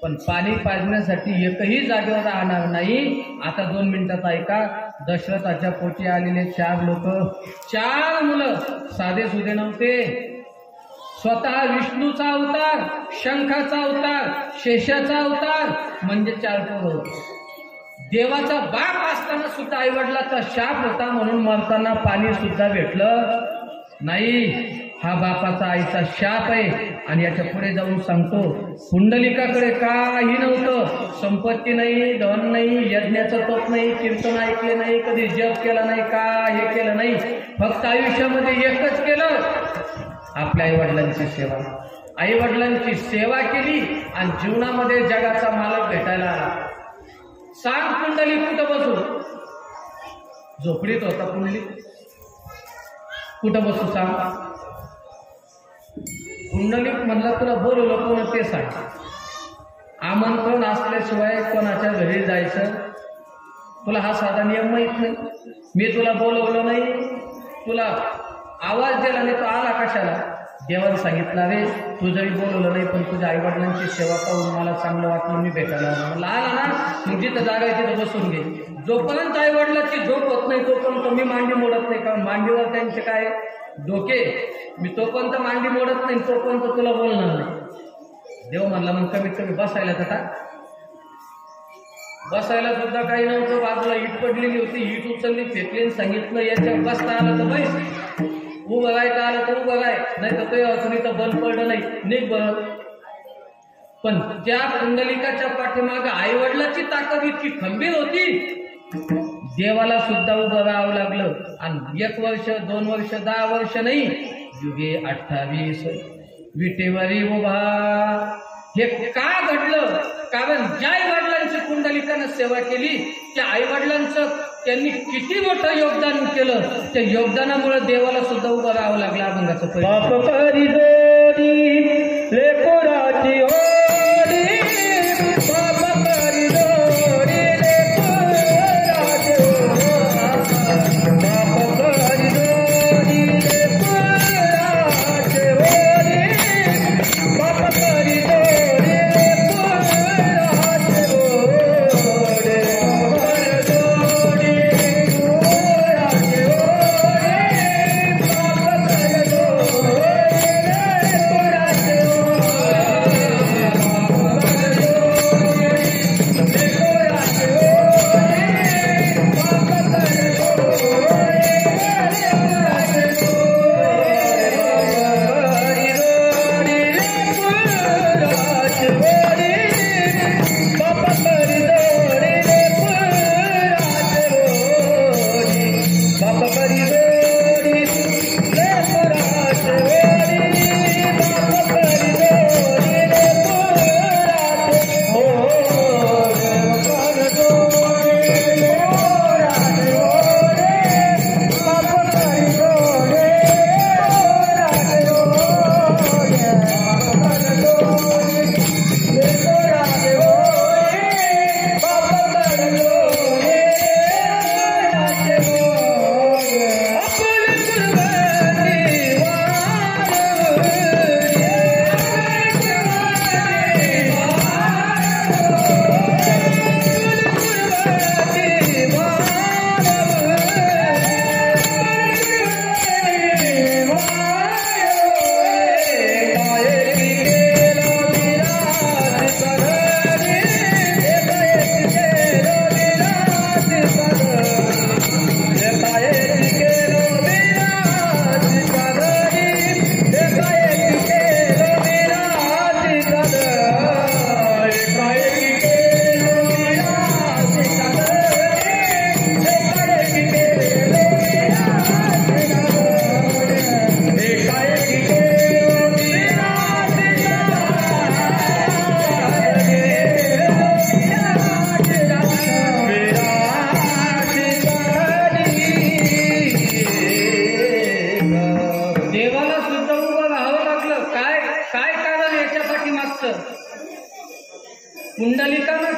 पण पाणी पाजण्यासाठी एकही जागेवर राहणार नाही. आता 2 मिनिटात ऐका. दशरथाच्या पोटी आलेले 4 लोक, 4 मुलं साधे सुधे नव्हते. स्वतः विष्णूचा अवतार, शंखाचा अवतार, शेषाचा अवतार म्हणजे 4 पोरं. देवाचा बाप असताना सुद्धा आईवडिलाचा शाप होता म्हणून मरताना पाणी सुद्धा भेटलं नाही. हा बापाचा आईचा शाप आहे. आणि याच्या पुढे जाऊन सांगतो पुंडलिकाकडे काही नव्हतं. संपत्ती नाही, धन नाही, यज्ञाचं तप नाही, कीर्तन ऐकले नाही, कधी जप केला नाही, हे केलं नाही. फक्त आयुष्यामध्ये एकच केलं, आपल्या आईवडिलांची सेवा. आईवडिलांची सेवा केली आणि जीवनामध्ये जगाचा मालक भेटायला आला. सांग पुंडलिक कुठं बसू? झोपडीत होता पुंडलिक. कुठं बसू सांग? पुंडलिक म्हणला तुला बोलवलं कोण ते सांग. आमंत्रण असल्याशिवाय कोणाच्या घरी जायचं? तुला हा साधा नियम माहित नाही? मी तुला बोलवलं नाही, तुला आवाज दिला नाही, तो आला कशाला? देवाने सांगितलं रे तू जरी बोलवलं नाही पण तुझ्या आईवडिलांची सेवा पाहून मला चांगलं वाटलं, मी भेटायला आलो. म्हणलं आला ना मग जिथं जागा आहे तिथं बसून घे. जोपर्यंत आईवडिलांची झोप होत नाही तोपर्यंत मी मांडी मोडत नाही, कारण मांडीवर त्यांचे काय डोके. मी तोपर्यंत मांडी मोडत नाही तोपर्यंत तुला बोलणार नाही. देव म्हणला मग कमीत कमी बसायला तर बसायला सुद्धा काही नव्हतं. बाजूला ईट पडलेली होती, ईट उचलली फेकली, सांगितलं याच्या बसता आलं तर बैस, उभं राहायचं आलं तर उभं राहाय, नाही तर ते तर बंद पडलं नाही नीट बरं. पण त्या पुंडलिकाच्या पाठीमागं आईवडिलाची ताकद इतकी खंबीर होती देवाला सुद्धा उभं राहावं लागलं. आणि 1 वर्ष 2 वर्ष 10 वर्ष नाही, युगे 28 विटेवरी उभा. हे का घडलं? कारण ज्या आईवडिलांची पुंडलिकानं सेवा केली त्या आईवडिलांचं त्यांनी किती मोठं योगदान केलं, त्या योगदानामुळे देवाला सुद्धा उभं राहावं लागलं. अभंगाचं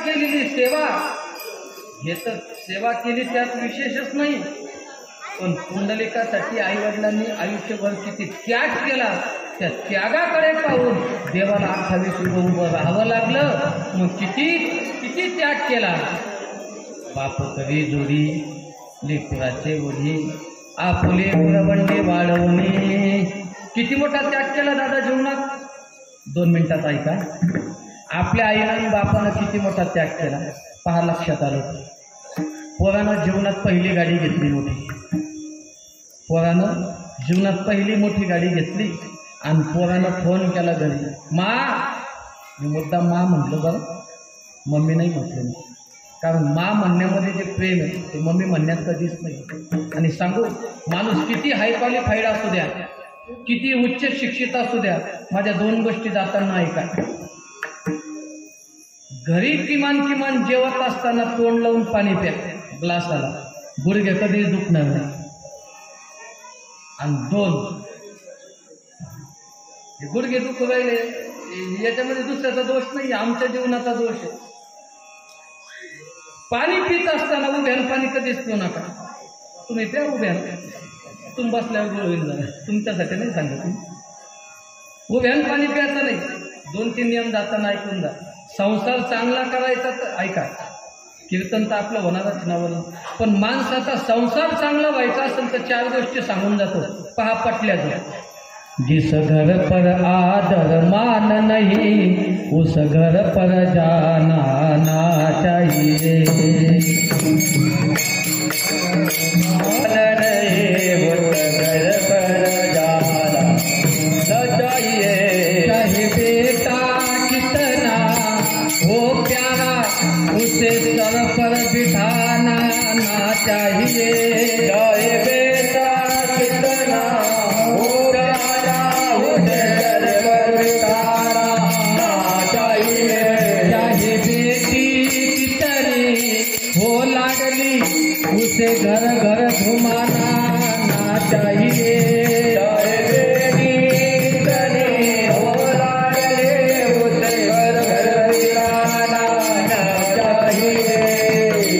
केलेली सेवा, हे तर सेवा केली त्यात विशेषच नाही, पण पुंडलिकासाठी आई वडिलांनी आयुष्यभर किती त्याग केला, त्या त्यागाकडे पाहून देवाला 28 युग उभं राहावं लागलं. मग किती किती त्याग केला. बाप कवी जोडी लेकराचे ओढी आपुले गुरवंडे वाढवणे, किती मोठा त्याग केला दादा जीवनात. 2 मिनिटात ऐका. आपल्या आईनं आणि बापानं किती मोठा त्याग केला पहा. लक्षात आलं. पोरानं जीवनात पहिली गाडी घेतली मोठी, पोरानं जीवनात पहिली मोठी गाडी घेतली आणि पोरानं फोन केला घरी, मा. मी मुद्दा मा म्हटलं बरं, मम्मी नाही म्हटलं मी, कारण मा म्हणण्यामध्ये जे प्रेम आहे ते मम्मी म्हणण्यात कधीच नाही. आणि सांगू, माणूस किती हाय क्वालिफाईड असू द्या, किती उच्च शिक्षित असू द्या, माझ्या 2 गोष्टी जाताना ऐका. घरी किमान जेवत असताना तोंड लावून पाणी प्या ग्लासाला, गुडघे कधीच दुखणार नाही. आणि 2, गुडघे दुखू राहिले याच्यामध्ये दुसऱ्याचा दोष नाही, आमच्या जीवनाचा दोष आहे. पाणी पित असताना उभ्यान पाणी कधीच पिऊ नका. तुम्ही प्या उभ्यान, तुम्ही बसल्यावर गोळ होईल जरा, तुमच्यासाठी नाही सांगत. उभ्यान पाणी प्यायचं नाही. 2-3 नियम जाताना ऐकून जा. संसार चांगला करायचा तर ऐका, कीर्तन तर आपलं होणारच नावं, पण माणसाचा संसार चांगला व्हायचा असेल तर 4 गोष्टी सांगून जातो. पहा पटल्या जाऊ. जिस घर पर आदर मान नहीं उस घर पर जाना ना चाहिए, उस घर पर जाना ना चाहिए. चाहे बेटा कितना हो प्यारा उसे सर पर बिठाना ना चाहिए. चाहे बेटा कितना हो प्यारा उसे सर पर बिठाना ना चाहिए. चाहे बेटी कितनी हो लाडली उसे घर घर घुमाना ना चाहिए. चाहे बेटी कितनी हो लाडली उसे घर घर घुमाना ना चाहिए.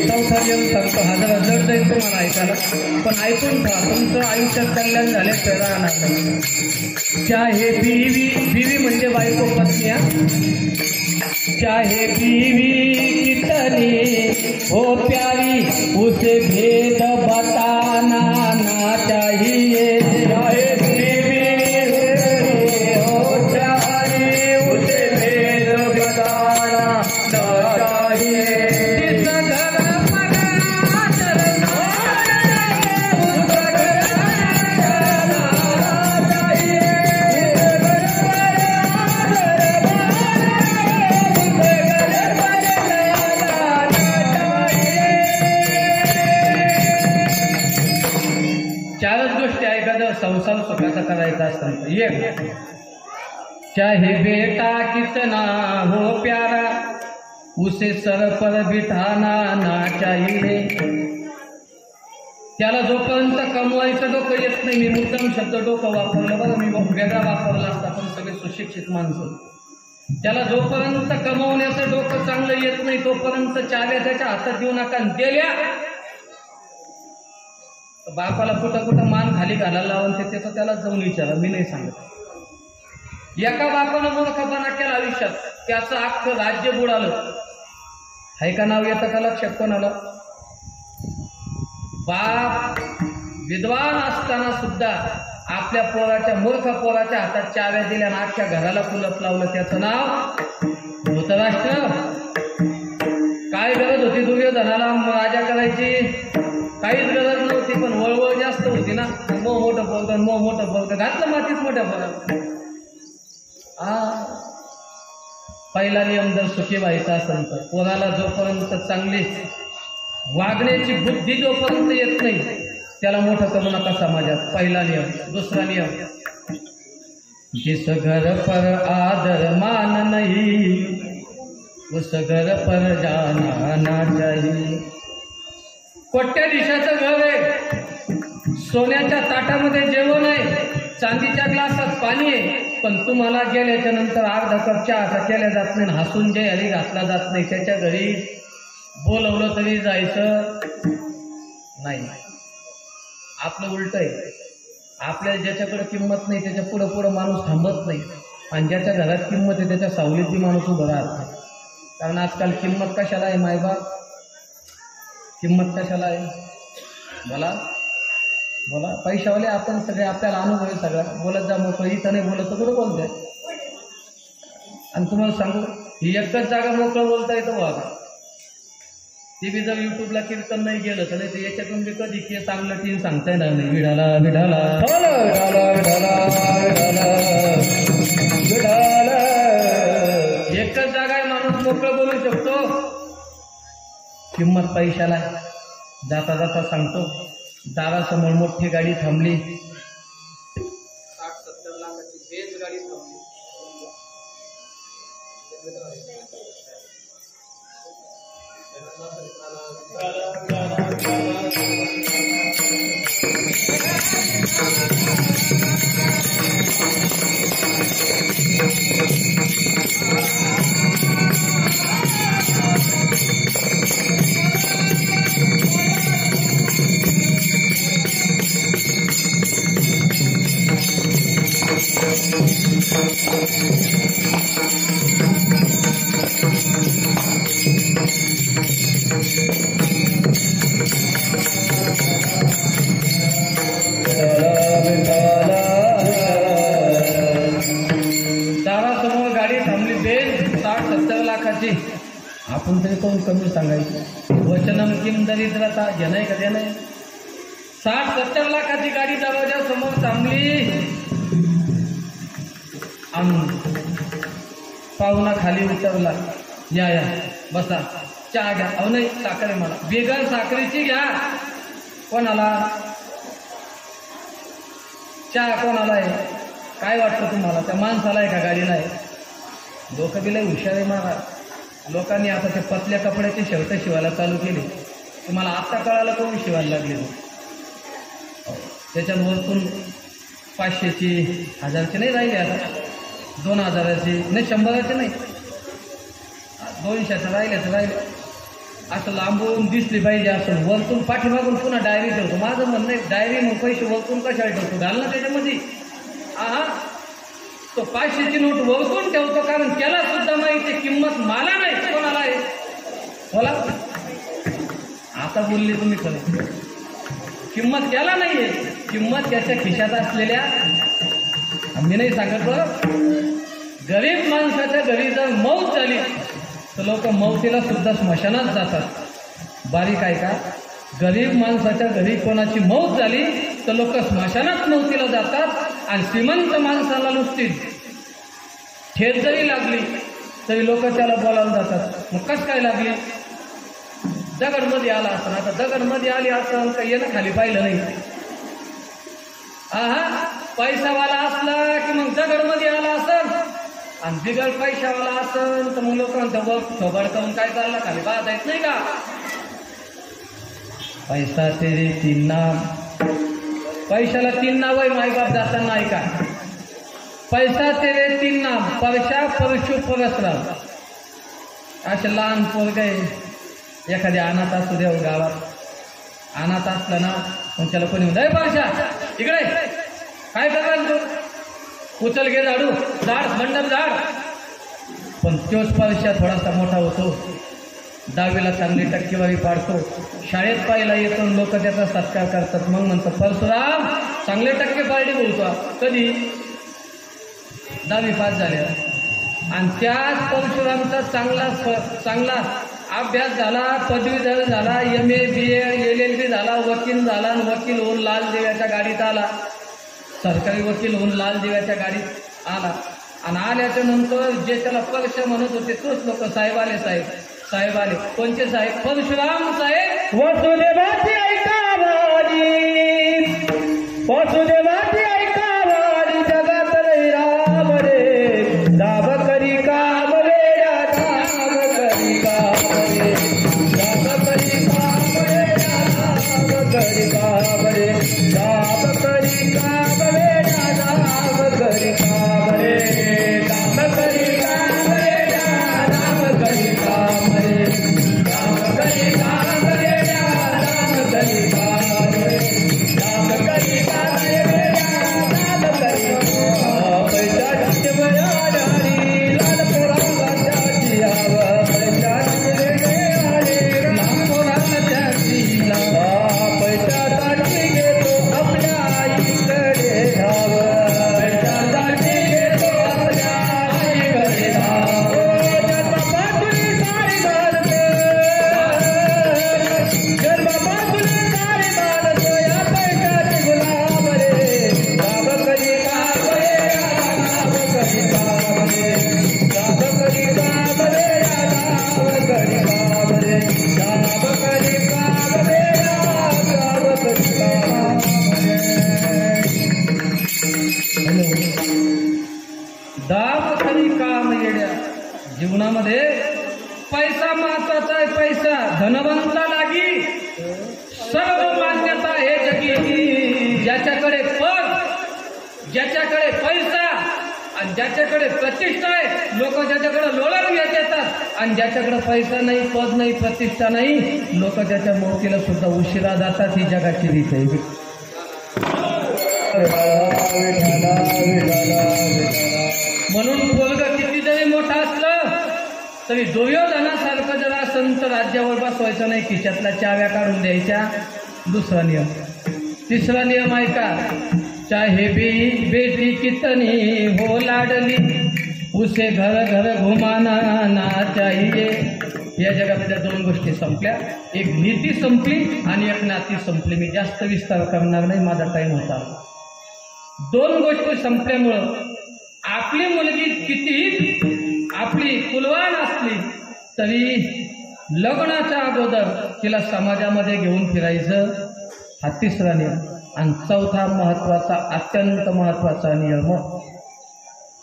चौथा नियम सांगतो, हजार जड जाईल तुम्हाला ऐकायला, पण ऐकून पहा, तुमचं आयुष्यात कल्याण झाले तर राहणार नाही. चाहे बीवी म्हणजे बायको पत्नी, चाहे बीवी कितनी हो प्यारी उसे भेद बताना ना चाहिए. चाहे बीवी हो प्यारी उसे भेद बताना ना चाहिए. संसार सुखाचा करायचा असताना. 1, चाहे बेटा कितना हो प्यारा उसे सर पर बिठाना ना चाहिए. त्याला जोपर्यंत कमवायचं डोकं येत नाही, मी मुद्दाम शब्द डोकं वापरलं बरं, मी वेगळा वापरला असता, पण सगळे सुशिक्षित माणसं. त्याला जोपर्यंत कमवण्याचं डोकं चांगलं येत नाही तोपर्यंत चाव्या त्याच्या हातात देऊ नका. दिल्या बापाला कुठं मान खाली घालायला लावून त्याचं त्याला जाऊन विचारा, मी नाही सांगत. एका बापानं मूर्खपणा केला आयुष्यात, त्याचं अख्खं राज्य बुडालं. हाय का नाव येतं का लक्षात कोणाला? बाप विद्वान असताना सुद्धा आपल्या पोराच्या मूर्ख पोराच्या हातात चाव्या दिल्या आणि अख्ख्या घराला कुलप लावलं. त्याचं नाव धृतराष्ट्र. काय गरज होती दुर्योधनाला राजा करायची? काहीच गरज नव्हती, पण वळवळ जास्त होती ना. मोठं पोरगं घातलं मातीत मोठ्या पोरात. पहिला नियम जर सुखी व्हायचा असेल तर पोराला जोपर्यंत चांगली वागण्याची बुद्धी जोपर्यंत येत नाही त्याला मोठं करू नका समाजात. पहिला नियम. दुसरा नियम, जिस घर पर आदर मान नहीं उस घर पर जाना ना चाहिए. कोट्याधीशाचं घर आहे, सोन्याच्या ताटामध्ये जेवण आहे, चांदीच्या ग्लासात पाणी आहे, पण तुम्हाला गेल्याच्या नंतर अर्धा कप चहा केल्या जात नाही, हसून जे हरी घातला जात नाही, त्याच्या घरी बोलवलं तरी जायचं नाही. आपलं उलट आहे. आपल्याला ज्याच्याकडे किंमत नाही त्याच्या पुढं पुढं माणूस थांबत नाही, आणि ज्याच्या घरात किंमत आहे त्याच्या सावलीत बी माणूस उभं राहत नाही. कारण आजकाल किंमत कशाला आहे मायबाप? किंमत कशाला आहे? बोला बोला. पैशावाले आपण सगळे, आपल्याला अनुभव आहे सगळा. बोलत जा मोकळं, इथं नाही बोलत तर कुठं बोलतंय? आणि तुम्हाला सांगू, ही एकच जागा मोकळं बोलता येतं बघा. ती बी जर युट्यूबला कीर्तन नाही गेलं तर नाही, याच्यातून बी कधी के चांगलं टीन सांगता येणार नाही. विढाला विढाला एकच जागा आहे माणूस मोकळं बोलू शकतो. किंमत पैशाला. जाता जाता सांगतो, दारासमोर मोठी गाडी थांबली, 60-70 लाखाची बेज गाडी थांबली. दारासमोर गाडी थांबली, बेज 60-70 लाखाची. आपण तरी कोण कमी सांगायचं? वचनम किम दरिद्रता, घेणं का देणं? 60-70 लाखाची गाडी दरवाजा समोर थांबली, पाहुणा खाली उतरला. या या बसा, चहा घ्या. अहो नाही, साखर आहे मला. बिगर साखरेची घ्या. कोणाला चहा? कोणाला आहे? काय वाटतं तुम्हाला? त्या माणसाला आहे का गाडीला आहे? लोक बी लय हुशार आहे महाराज. लोकांनी आता ते पतल्या कपड्याचे शर्ट शिवायला चालू केले. तुम्हाला आत्ता कळालं कोण शिवायला लागले? त्याच्यात वरतून 500ची 1000ची नाही राहिले, आता 2000ची नाही, 100चे नाही, 200चं राहिले तर राहिले. असं लांबून दिसली पाहिजे. असं वरतून पाठीमागून पुन्हा डायरी ठेवतो. माझं म्हणणं आहे, डायरी मग पैसे वरतून कशाला ठेवतो? घाल ना त्याच्यामध्ये. हा, तो 500ची नोट वरतून ठेवतो, कारण त्याला सुद्धा माहिती किंमत मला नाही, कोणाला आहे? बोला. आता बोलले तुम्ही खरं. किंमत त्याला नाही आहे, किंमत त्याच्या खिशात असलेल्या. आम्ही नाही सांगत बरं. गरीब माणसाच्या घरी जर मौत झाली तर लोक मौतीला सुद्धा स्मशानात जातात. बारीक आहे का? गरीब माणसाच्या घरी कोणाची मौत झाली तर लोक स्मशानात मौतीला जातात, आणि श्रीमंत माणसाला नुसती ठेच जरी लागली तरी लोक त्याला बोलावून जातात. मग कस काय लागली? दगडमध्ये आला असं. आता दगडमध्ये आली असं का येणं खाली पाहिलं नाही? पैसावाला असला की मग दगडमध्ये आला असल, आणि बिगर पैशावाला असल तर मग लोकांचं वक्त थोबड करून काय चाललं खाली पाहता येत नाही का? पैसा तेरे 3 नाम. पैशाला 3 नाव आहे मायबाप जाताना ऐका. पैसा तेरे 3 नाम, परशा परशु परसराम. असे लहान पोरगे एखाद्या अनाथ असू देव गावात, अनाथ असला ना मग त्याला कोणी म्हणत, परशा इकडे काय करायला तू? उचल घे झाडू, झाड मंडप झाड. पण तोच परशा थोडासा मोठा होतो, 10वीला चांगली टक्केवारी पाडतो, शाळेत पाहायला येतो, लोक त्याचा सत्कार करतात. मग म्हणतो परशुराम चांगले टक्के पार्टी बोलतो. कधी? 10वी पास झाल्या. आणि त्याच परशुरामचा चांगला अभ्यास झाला, पदवीधर झाला, MA BA LLB झाला, वकील झाला, आणि वकील होऊन लाल देव्याच्या गाडीत आला. सरकारी वकील होऊन लाल देव्याच्या गाडीत आला. आणि आल्याच्या नंतर जे त्याला परश म्हणत होते तोच लोक साहेब आले, साहेब आले. कोणते साहेब? परशुराम साहेब. वसुदेवाची ऐकावारी, वसुदेवाची ऐकावारी, जगात रे राम रे, दाब करी काम रे, दाब करी काम रे, दाब करी काम रे, दाब करी काम रे, दाब करी काम रे, दाब काम करी काम वेड्या काम करी काम दाब करी काम येड्या. जीवनामध्ये पैसा महत्वाचा आहे. पैसा धनवंता लागी सर्व मान्यता हे जगी. ज्याच्याकडे पद, ज्याच्याकडे पैसा आणि ज्याच्याकडे प्रतिष्ठा आहे, लोक ज्याच्याकडे लोळण घेत येतात. आणि ज्याच्याकडे पैसा नाही, पद नाही, प्रतिष्ठा नाही, लोक त्याच्या मोतीला सुद्धा उशिरा जातात. ही जगाची रीत आहे. म्हणून पोरग किती जरी मोठा असलं तरी दुर्योधनासारखं जरा संत राज्यावर बसवायचं नाही. खिशातल्या चाव्या काढून द्यायच्या. दुसरा नियम. तिसरा नियम ऐका. चाहे बेटी कितनी हो लाडली, उसे घर घर घुमाना ना चाहिए. या जगामध्ये दोन गोष्टी संपल्या. एक नीती संपली आणि एक नाती संपली. मी जास्त विस्तार करणार नाही, माझा टाईम होता. दोन गोष्टी संपल्यामुळं आपली मुलगी कितीही आपली कुलवान असली तरी लग्नाच्या अगोदर तिला समाजामध्ये घेऊन फिरायचं. हा तिसरा नियम. आणि चौथा महत्वाचा, अत्यंत महत्वाचा नियम.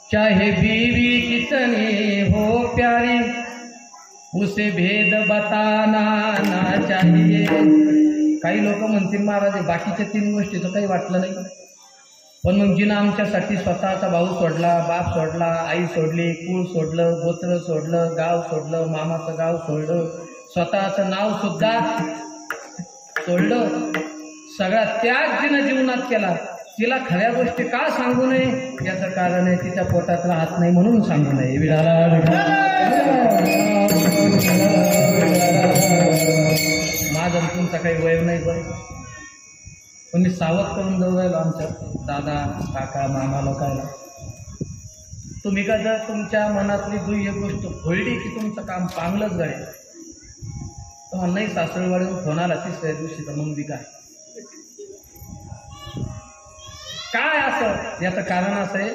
चाहे बीवी कितनी हो प्यारी, उसे भेद बताना ना चाहिए. काही लोक म्हणतील महाराज बाकीच्या तीन गोष्टीचं काही वाटलं नाही, पण मग जिनं आमच्यासाठी स्वतःचा भाऊ सोडला, बाप सोडला, आई सोडली, कुळ सोडलं, गोत्र सोडलं, गाव सोडलं, मामाचं गाव सोडलं, स्वतःचं नाव सुद्धा सोडलं, सगळा त्याग जिनं जीवनात केला, तिला खऱ्या गोष्टी का सांगू नये याचं कारण आहे तिच्या पोटातला हात नाही म्हणून सांगू नये. विडाला माझं तुमचा काही वय नाही बरं, पण मी सावध करून जाऊ राहिलो आमच्या दादा काका मामा लोकांना. तुम्ही का जर तुमच्या मनातली दुय्य गोष्ट फोडली की तुमचं काम चांगलंच घडेल. तुम्हाला नाही सासरवाडीहून फोन आला तिसऱ्या दिवशी तर मग बी काय असं. याचं कारण असं आहे,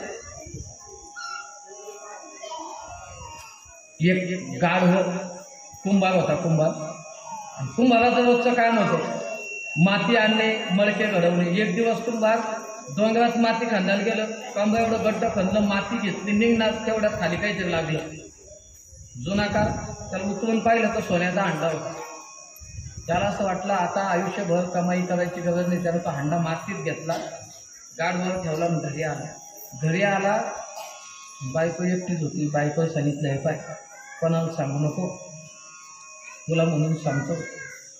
एक गाढव कुंभार होता. कुंभाराचं रोजचं काम होतं माती आणणे, मडके घडवणे. एक दिवस कुंभार डोंगरात माती खांदायला गेलं, कांबा एवढं गड्ड खणलं, माती घेतली, निघणार तेवढ्यात खाली काहीतरी लागलं. जुना काळ. त्याला उतरून पाहिलं तर सोन्याचा हांडा होता. त्याला असं वाटलं आता आयुष्यभर कमाई करायची गरज नाही. त्यानं तो हांडा मातीत घेतला, गाडवर ठेवला, घरी आला. घरी आला, बायको एकटीच होती. बायको सांगितलं, हे पाय कोणाला सांगू नको, तुला म्हणून सांगतो,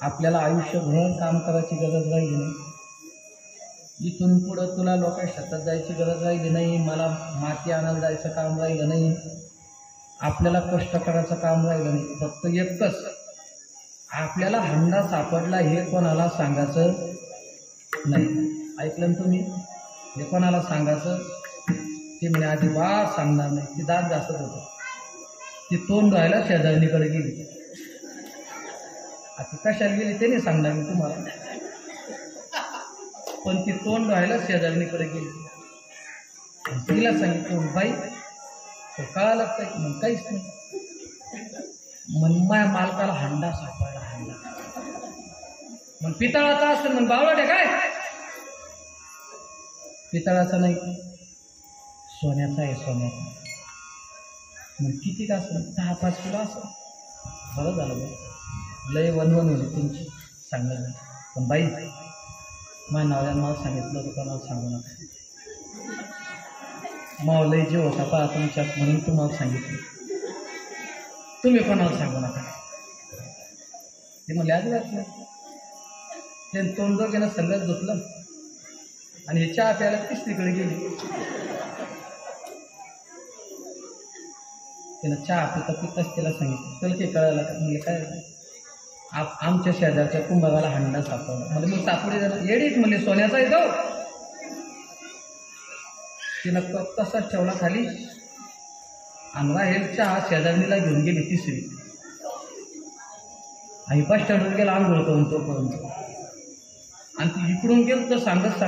आपल्याला आयुष्यभर काम करायची गरज राहिली नाही. इथून पुढं तुला लोकांच्या शेतात जायची गरज राहिली नाही, मला माती आणायला जायचं काम राहिलं नाही, आपल्याला कष्ट करायचं काम राहिलं नाही. फक्त एकच, आपल्याला हंडा सापडला हे कोणाला सांगायचं नाही. ऐकलं ना तुम्ही? हे कोणाला सांगायचं? ते म्हणे अजिबात सांगणार नाही. ती दात जास्त होतं. ती तोंड राहायला शेजारणीकडे गेली. आता कशाला गेली ते नाही सांगणार मी तुम्हाला, पण ती तोंड राहायला शेजारणीकडे गेली. तिला सांगितलं बाई तो कळालं काय? मग काहीच नाही. मग माझ्या मालकाला हंडा सापडला. हंडा मग पितळाचा असेल. मग बावळट आहे काय? पितळाचा नाही, सोन्याचा आहे. सोन्याचा. मग किती का असेल? 10-5 किलो असेल. बरं झालं बाई, लय वनवन होती तुमची सांगायला. पण बाई माझ्या नावाला मला सांगितलं होतं कोणाला सांगू नका. माव लय जीव होता पहा तुमच्यात म्हणून तुम्हाला सांगितलं, तुम्ही कोणाला सांगू नका. ते म्हणले आज वाटलं. ते तोंड गेलं सगळ्यात धुतलं आणि हे चहा प्यायला तिसरीकडे गेली. त्याला चहा पिताच त्याला सांगितलं. त्याला काही कळायला का? म्हणजे काय आमच्या शेजारच्या कुंभाराला हंडा सापडला. म्हणजे मग सापडी झाला येडीच म्हणजे सोन्याचा येतो. तिनं कप तसाच ठेवला खाली आणि राहील चहा शेजारणीला घेऊन गेली तिसरी. आणि बस स्टँडवर गेला आंघोळ करून तोपर्यंत. आणि ती इकडून गेलं तर सांगत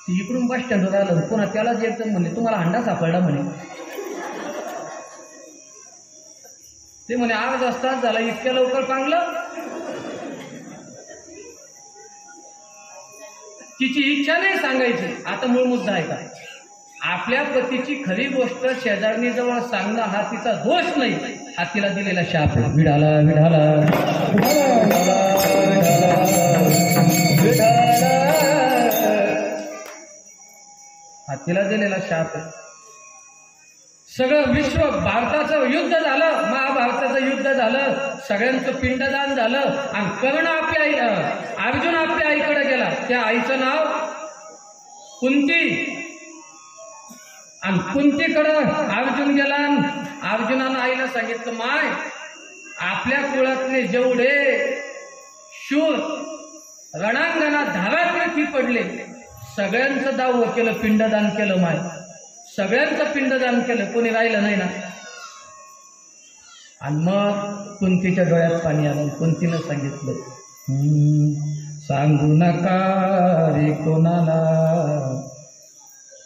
ती इकडून बस स्टँडवर आलं. पुन्हा त्याला जे म्हणले तुम्हाला हंडा सापडला म्हणे. ते म्हणे 8 तास झाला, इतक्या लवकर पांगलं. तिची इच्छा नाही सांगायची. आता मूळ मुद्दा आहे का? आपल्या पतीची खरी गोष्ट शेजारणीजवळ सांगणं हा तिचा दोष नाही, हा तिला दिलेला शाप आहे. विडाला विडाला हा तिला दिलेला शाप आहे. सगळं विश्व, भारताचं युद्ध झालं, महाभारताचं युद्ध झालं, सगळ्यांचं पिंडदान झालं आणि कर्ण आपल्या आई, अर्जुन आपल्या आईकडे गेला. त्या आईचं नाव कुंती. आणि कुंतीकडं अर्जुन गेला. अर्जुनानं आईला सांगितलं, माय आपल्या कुळातले जेवढे शूर रणांगणात धाराकृती पडले सगळ्यांचं दाव केलं, पिंडदान केलं. माय सगळ्यांचं पिंडदान केलं, कोणी राहिलं नाही ना. आणि मग कुंतीच्या डोळ्यात पाणी आलं. कुंतीनं सांगितलं, सांगू नका रे कोणाला,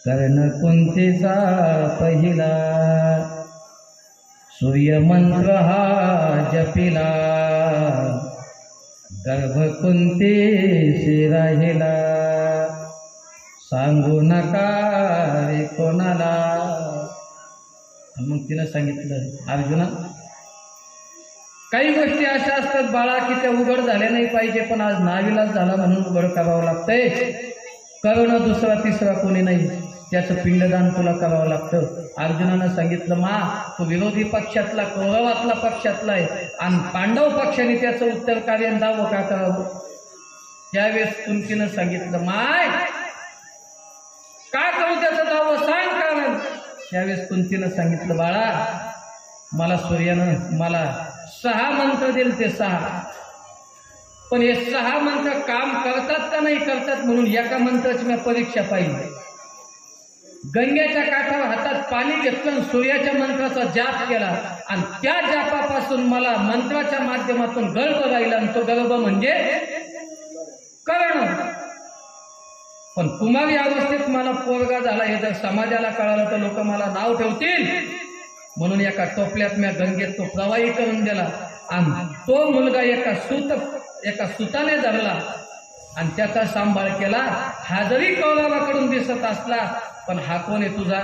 कर्ण कुंतीचा पहिला, सूर्यमंत्र हा जपिला, गर्भ कुंतीशी राहिला, सांगू नका रे कोणाला. मग तिनं सांगितलं, अर्जुना काही गोष्टी अशा असतात बाळा की त्या उघड झाल्या नाही पाहिजे, पण आज नाविलाज झाला म्हणून उघड करावं लागतंय. कर्ण दुसरा तिसरा कोणी नाही, त्याचं पिंडदान तुला करावं लागतं. अर्जुनानं सांगितलं, मा तो विरोधी पक्षातला, कौरवातला पक्षातला आहे आणि पांडव पक्षाने त्याचं उत्तर कार्य दावं का करावं. त्यावेळेस कुंतीनं सांगितलं, माय काय करू त्याचं दावं, सांग कारण. त्यावेळेस कुंतीनं सांगितलं, बाळा मला सूर्यानं मला 6 मंत्र दिले, ते 6, पण हे 6 मंत्र काम करतात का नाही करतात म्हणून एका मंत्राची मी परीक्षा पाहिली. गंगेच्या काठावर हातात पाणी घेतलं, सूर्याच्या मंत्राचा जाप केला आणि त्या जापापासून मला मंत्राच्या माध्यमातून गर्भ राहिला आणि तो गर्भ म्हणजे कर्ण. पण कुमारी अवस्थेत मला पोरगा झाला हे जर समाजाला कळालं तर लोक मला नाव ठेवतील, म्हणून एका टोपल्यात मी गंगेत तो प्रवाही करून दिला आणि तो मुलगा एका सुताने धरला आणि त्याचा सांभाळ केला. हा जरी कौरवाकडून दिसत असला पण हा कोण आहे, तुझा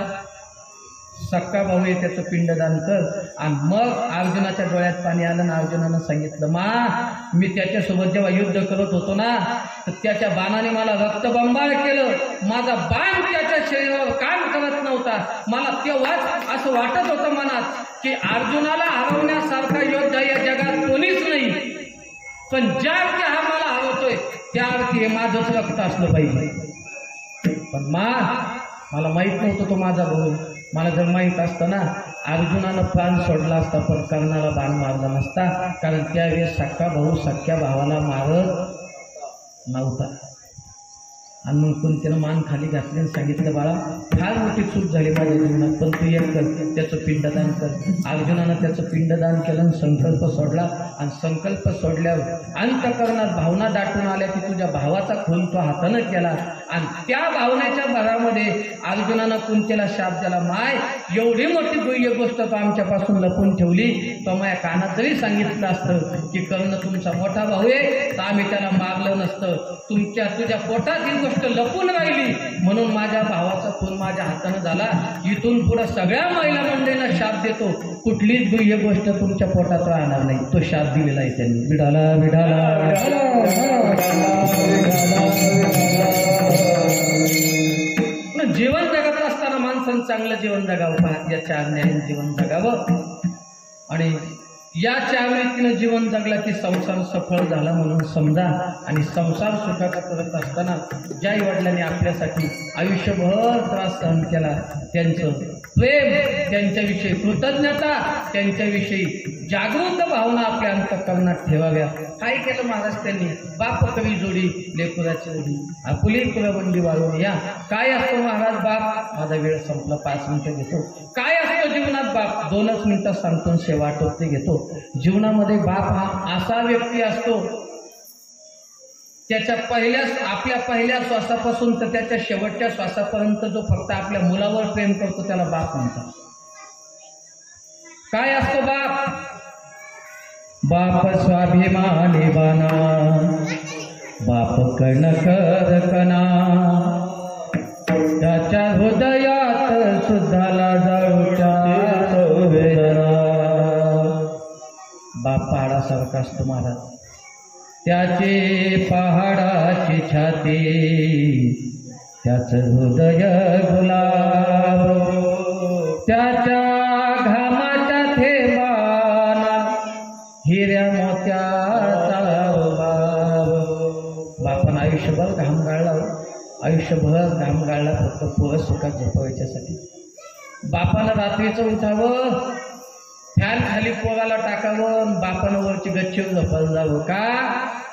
सक्का भाऊ आहे, त्याचं पिंडदान कर. आणि मग अर्जुनाच्या डोळ्यात पाणी आलं ना. अर्जुनानं सांगितलं, मा मी त्याच्यासोबत जेव्हा युद्ध करत होतो ना तर त्याच्या बाणाने मला रक्तबंबाळ केलं. माझा बाण त्याच्या शरीरावर काम करत नव्हता. मला तेव्हाच असं वाटत होतं मनात की अर्जुनाला हरवण्यासारखा योद्धा या जगात कोणीच नाही, पण ज्या अर्थी हा मला हरवतोय त्या अर्थी हे माझंच रक्त असलं पाहिजे. पण मला माहित नव्हतं तो माझा भाऊ. मला जर माहित असतं ना अर्जुनानं प्राण सोडला असता पण कर्णाला बाण मारला नसता, कारण त्यावेळेस सख्खा भाऊ सख्या भावाला मारत नव्हता. आणि मग कुंतीनं मान खाली घातली आणि सांगितलं, बाळा फार मोठी चूक झाली माझ्या जीवनात, पण तू एक कर, त्याचं पिंडदान कर. अर्जुनानं त्याचं पिंडदान केलं आणि संकल्प सोडला. आणि संकल्प सोडल्यावर अंतःकरणात भावना दाटून आल्या की तुझ्या भावाचा खून तो हातानं केला. आणि त्या भावनेच्या भरामध्ये अर्जुनानं कुंतीला शाप दिला, माय एवढी मोठी गुह्य गोष्ट तो आमच्यापासून लपून ठेवली, तो माझ्या कानात जरी सांगितलं असतं की कर्ण तुमचा मोठा भाऊ आहे तर आम्ही त्याला मारलं नसतं. तुझ्या पोटात ही गोष्ट लपून राहिली म्हणून माझ्या भावाचा खून माझ्या हातानं झाला. इथून पुढे सगळ्या महिला मंडळींना शाप देतो, कुठलीच गुह्य गोष्ट तुमच्या पोटात राहणार नाही. तो शाप दिलेला आहे त्यांनी. विडाला विडाला जीवन जगत असताना माणसानं चांगलं जीवन जगावं, या 4 न्यायाने जीवन जगावं. आणि या 4 रीतीनं जीवन जगला की संसार सफळ झाला म्हणून समजा. आणि संसार सुखाचा करत असताना ज्या आई वडिलांनी आपल्यासाठी आयुष्यभर त्रास सहन केला त्यांचं प्रेम, त्यांच्याविषयी कृतज्ञता, त्यांच्याविषयी जागृत भावना आपल्या अंतःकरणात ठेवाव्या. काय केलं महाराज त्यांनी, बाप कवी जोडी लेकुराची ओढी आपुली कुलबंदी वाळून या. काय असतो महाराज बाप, माझा वेळ संपला, 5 मिनिटं घेतो. काय असतो जीवनात बाप, 2च मिनिटं सांगतो, सेवा आटोपते घेतो. जीवनामध्ये बाप हा असा व्यक्ती असतो त्याच्या आपल्या पहिल्या श्वासापासून तर त्याच्या शेवटच्या श्वासापर्यंत जो फक्त आपल्या मुलावर प्रेम करतो त्याला बाप म्हणतात. काय असतो बाप, बाप स्वाभिमानी बाना, बाप कणकर कणा त्याच्या हृदयात सुद्धाला जाळूच्या वेदना. बाप पहाडासारखा असतो महाराज, त्याचे पहाडाची छाती, त्याचं हृदय गुलाब, त्याच्या घामाच्या थेंबाना हिऱ्या मोत्याचा बाब. बापानं आयुष्यभर घाम गाळला, आयुष्यभर घाम गाळला फक्त पोरं सुखात झोपवायच्यासाठी. बापानं रात्रीचं उठावं, फॅन खाली पोराला टाकावं, बापानं वरची गच्चीवर झोपायला जावं. का?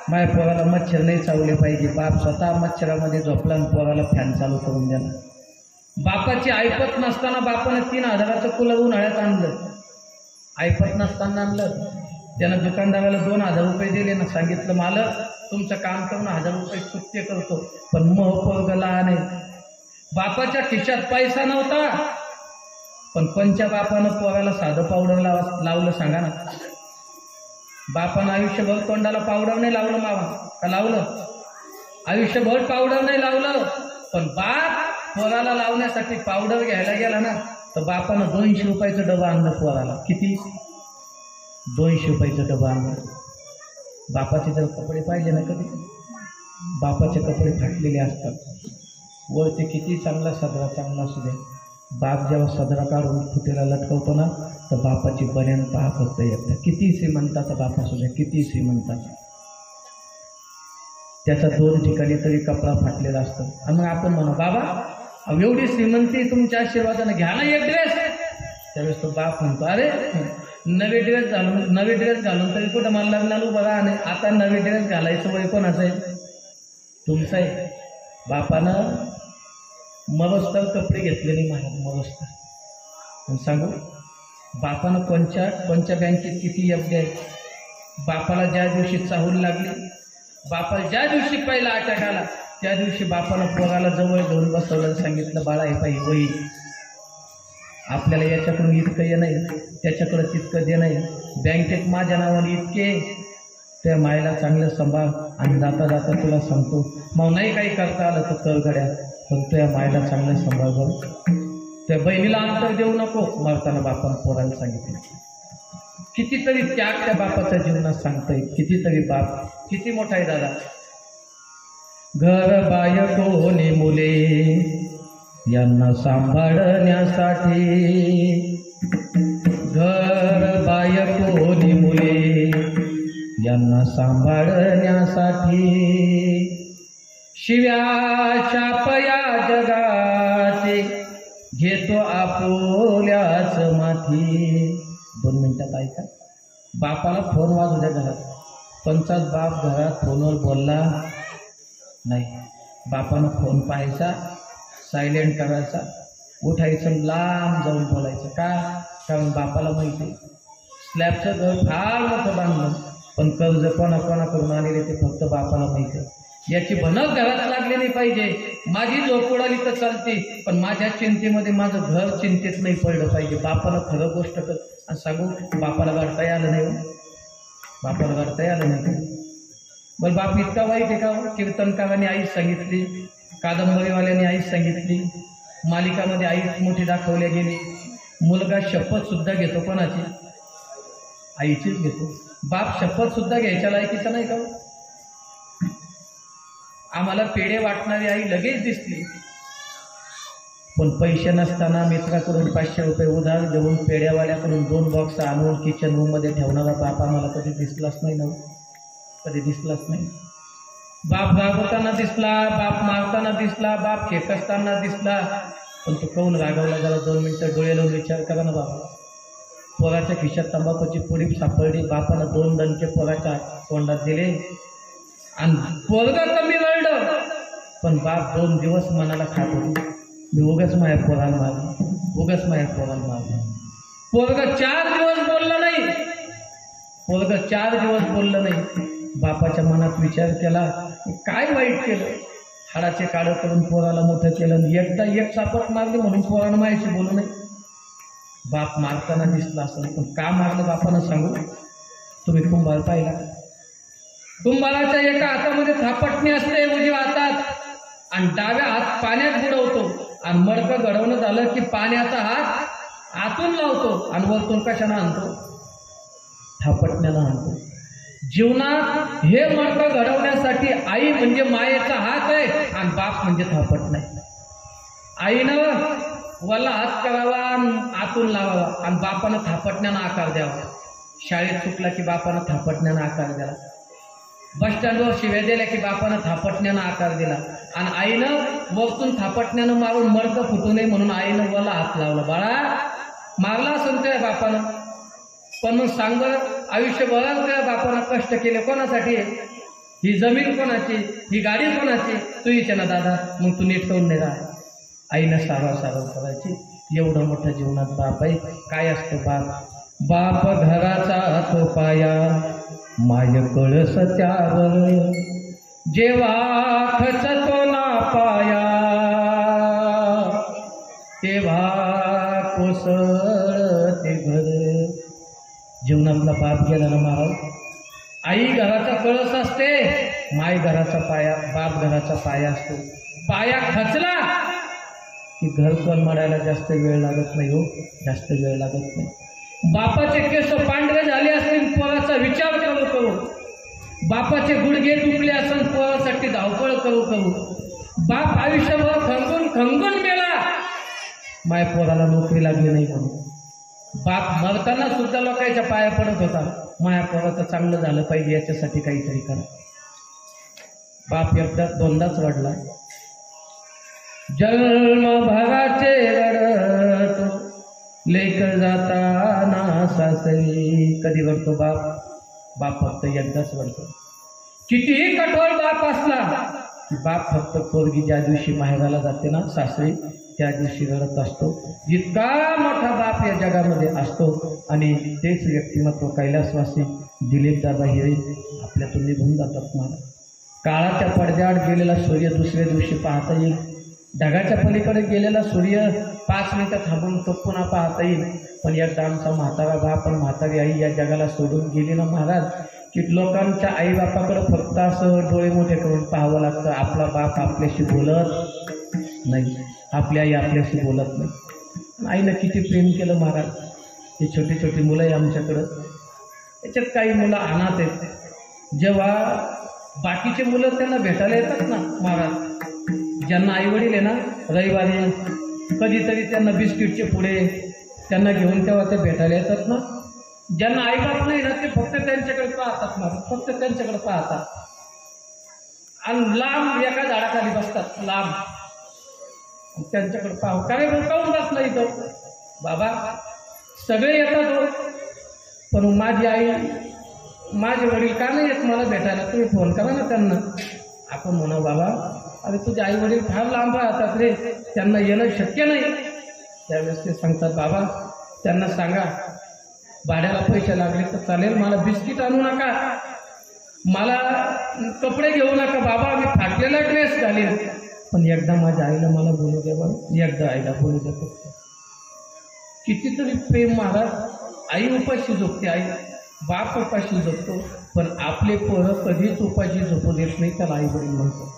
माझ्या पोराला मच्छर नाही चावले पाहिजे. बाप स्वतः मच्छरामध्ये झोपला आणि पोराला फॅन चालू करून द्याला. बापाची ऐपत नसताना बापानं 3,000चं कूलर उन्हाळ्यात आणलं. ऐपत नसताना आणलं. त्यानं दुकानदाराला 2,000 रुपये दिले ना, सांगितलं मालक तुमचं काम करून 1,000 रुपये चुकते करतो, पण मोह पोरगं लहान आहे. बापाच्या खिशात पैसा नव्हता, पण पंच्या बापानं पोराला साधं पावडर लावलं सांगा ना. बापानं आयुष्यभर तोंडाला पावडर नाही लावलं मावा का लावलं? आयुष्यभर पावडर नाही लावलं, पण बाप पोराला लावण्यासाठी पावडर घ्यायला गेला ना, तर बापानं 200 रुपयाचं डबा आणलं पोराला. किती? 200 रुपयाचं डबा आणलं. बापाचे जर कपडे पाहिजे ना, कधी बापाचे कपडे फाटलेले असतात. वरती किती चांगला सदरा चांगला असू दे, बाप जेव्हा सदरा काढून फुटेला लटकवतो ना, तर बापाची बन्यान पहा फक्त एकदा. किती श्रीमंताचा बाप असू द्या, किती श्रीमंताचा, त्याचा 2 ठिकाणी तरी कपडा फाटलेला असतो. आणि मग आपण म्हणू बाबा एवढी श्रीमंती तुमच्या आशीर्वादानं घ्या ना एक ड्रेस. त्यावेळेस तो बाप म्हणतो अरे नवे ड्रेस घालून तरी कुठं मला लग्नाला उभं राहा नाही. आता नवे ड्रेस घालायचं वय कोणाचं आहे? तुमचं आहे. बापानं मरस्तर कपडे घेतले नाही महाराज, मरस्तर. सांगू बापानं कोणच्या बँकेत किती एफडी आहे. बापाला ज्या दिवशी चाहूल लागली, बापाला ज्या दिवशी पहिला अटॅक आला, त्या दिवशी बापानं पोराला जवळ घेऊन बसवलं, सांगितलं बाळा हे पाहिजे वही, आपल्याला याच्याकडून इतकं ये नाही, त्याच्याकडं तितकं दे नाही, बँकेत माझ्या नावाने इतके, त्या मायला चांगलं सांभाळ, आणि जाता जाता तुला सांगतो मग नाही काही करता आलं तर कर गड्या, पण त्या मायला चांगलं सांभाळ करू, त्या बहिणीला अंतर देऊ नको. मरताना बापानं पोराला सांगितलं. कितीतरी त्याग त्या बापाच्या जीवनात सांगताय. कितीतरी बाप किती मोठा आहे दादा. घर बाय कोणी मुले यांना सांभाळण्यासाठी, घर बाय कोणी मुले यांना सांभाळण्यासाठी, शिव्या शापया जगाचे घेतो आपोल्याच माथी. 2 मिनिटात ऐका. बापाला फोन वाजू द्या घरात. 50 बाप घरात फोनवर बोलला नाही. बापानं फोन पाहायचा, सायलेंट करायचा, उठायचं, लांब जाऊन बोलायचं. का? कारण बापाला माहिती आहे स्लॅबचं घर फार मोठं बांधलं, पण कर्ज कोणाकोणाकडून आलेले ते फक्त बापाला माहिती आहे. याची भनक घरात लागली नाही पाहिजे. माझी झोप उडाली तर चालते, पण माझ्या चिंतेमध्ये माझं घर चिंतेत नाही पडलं पाहिजे. बापाला खरं गोष्ट कर. आणि सांगू बापाला गाडता आलं नाही, बापाला गाडता आलं नाही. बरं बाप इतका वाईट आहे का? कीर्तनकारांनी आईच सांगितली, कादंबरीवाल्यांनी आईच सांगितली, मालिकामध्ये आईच मोठी दाखवल्या गेली. मुलगा शपथ सुद्धा घेतो कोणाची? आईचीच घेतो. बाप शपथ सुद्धा घ्यायच्या लायकीचा नाही का? आम्हाला पेढे वाटणारी आई लगेच दिसली, पण पैसे नसताना मित्राकडून 500 रुपये उधार देऊन पेढ्यावाल्याकडून 2 बॉक्स आणून किचन रूममध्ये ठेवणारा बाप आम्हाला कधी दिसलाच नाही ना, कधी दिसलाच नाही. बाप रागवताना दिसला, बाप मारताना दिसला, बाप खेकसताना दिसला, पण तो काऊन रागवला? जरा 2 मिनिटं डोळे लावून विचार करा ना बाबा. पोराच्या खिशात तंबाखूची पुडी सापडली, बापानं 2 दणके पोराच्या तोंडात दिले आणि पोरगा कमी रडलं, पण बाप 2 दिवस मनाला खात होती, मी उगाच माझ्या पोराला मारलं, उगाच माझ्या पोराला मारलं. पोरगा 4 दिवस बोललं नाही, पोरगा 4 दिवस बोललं नाही. बापाच्या मनात विचार केला, काय वाईट केलं? हाडाचे काळं करून पोराला मोठं केलं, एकदा एक चापट मारली म्हणून पोरानं माझ्याशी बोलू नये. बाप मारताना दिसला असेल, पण का मारलं बापानं सांगू? तुम्ही कुंभार पाहिला, कुंभाराच्या एका हातामध्ये थापटणी असते उजव्या हातात, आणि डाव्या हात पाण्यात बुडवतो, आणि मडकं घडवणं झालं की पाण्याचा हात आतून लावतो आणि वरतून कशानं आणतो? थापटण्यानं आणतो. जीवनात हे मडकं घडवण्यासाठी आई म्हणजे मायेचा हात आहे आणि बाप म्हणजे थापट नाही. आईनं वल्ला हात करावा आणि आतून लावावा, आणि बापानं थापटण्यानं आकार द्यावा. शाळेत चुकला की बापानं थापटण्यानं आकार दिला, बस स्टँडवर शिव्या दिल्या की बापानं थापटण्यानं आकार दिला, आणि आईनं वरतून थापटण्यानं मारून मडकं फुटू नये म्हणून आईनं वल्ला हात लावला. बाळा मारला असेल त्या बापानं, पण मग सांग बरं, आयुष्यभरात त्या बापानं कष्ट केले कोणासाठी? ही जमीन कोणाची, ही गाडी कोणाची? तू इथे ना दादा, मग तू नीट करून नाही राहा. आईनं सारव करायची. एवढं मोठं जीवनात बाप आहे. काय असतो बाप? बाप घराचा तो पाया, माय कळस त्यावर, जेव्हा खचतो ना पाया, तेव्हा कोसळते घर. जीवनातला बाप गेला ना महाराज. आई घराचा कळस असते, माय घराचा पाया, बाप घराचा पाया असतो. पाया खचला की घर पण मरायला जास्त वेळ लागत नाही हो, जास्त वेळ लागत नाही. बापाचे केस पांढरे झाले असतील पोराचा विचार करू करू, बापाचे गुडघे दुखले असेल पोरासाठी धावपळ करू करू, बाप आयुष्यभर खंगून खंगून मेला माय पोराला नोकरी लागली नाही म्हणून. बाप मरताना सुद्धा लोकांच्या पाया पडत होता, माया पोराचं चांगलं झालं पाहिजे याच्यासाठी काहीतरी करा. बाप एकदा दोनदाच रडला. जन्मभराचे रडतो लेक जाताना सासरी. कधी रडतो बाप? बाप फक्त एकदाच रडतो. कितीही कठोर बाप असला, बाप फक्त पोरगी ज्या दिवशी माहेराला जाते ना सासरी, त्या दिवशी रडत असतो. इतका मोठा बाप या जगामध्ये असतो. आणि तेच व्यक्तिमत्व कैलासवासी दिलीपदादा हिरे आपल्यातून निघून जातात. मला काळाच्या पडद्याआड गेलेला सूर्य दुसऱ्या दिवशी पाहता येईल, ढगाच्या पलीकडे गेलेला सूर्य 5 मिनिटं थांबून तो पुन्हा पाहता येईल. पण एकदा आमचा म्हातारा बाप आणि म्हातारी आई या जगाला सोडून गेली ना महाराज, की लोकांच्या आईबापाकडे फक्त असं डोळे मोठे करून पाहावं लागतं. आपला बाप आपल्याशी बोलत नाही, आपली आई आपल्याशी बोलत नाही. आईनं किती प्रेम केलं महाराज. ही छोटी छोटी मुलं आहे आमच्याकडं, याच्यात काही मुलं अनाथ आहेत. जेव्हा बाकीचे मुलं त्यांना भेटायला येतात ना महाराज, ज्यांना आईवडील आहे ना, रविवारी कधीतरी त्यांना बिस्किटचे पुढे त्यांना घेऊन तेव्हा ते भेटायला येतात ना. ज्यांना आईबाप नाही ना, ते फक्त त्यांच्याकडे पाहतात महाराज, फक्त त्यांच्याकडे पाहतात. आणि लांब एका झाडाखाली बसतात, लांब त्यांच्याकडे पाहू. काय काऊन बसला इथं? बाबा सगळे येतात हो, पण माझी आई माझे वडील का नाही येत मला भेटायला? तुम्ही फोन करा ना त्यांना. आपण म्हणा बाबा, अरे तुझे आई वडील फार लांब राहतात रे, त्यांना येणं शक्य नाही. त्यावेळेस ते सांगतात, बाबा त्यांना सांगा भाड्याला पैसे लागले तर चालेल, मला बिस्किट आणू नका, मला कपडे घेऊ नका बाबा, मी फाटलेला ड्रेस घालीन, पण एकदा माझ्या आईला मला बोलू दे बरं, एकदा आईला बोलू दे. कितीतरी प्रेम महाराज. आई उपाशी झोपते, आई बाप उपाशी झोपतो, पण आपले पोरं कधीच उपाशी झोपू देत नाही, त्याला आई वडील म्हणतो.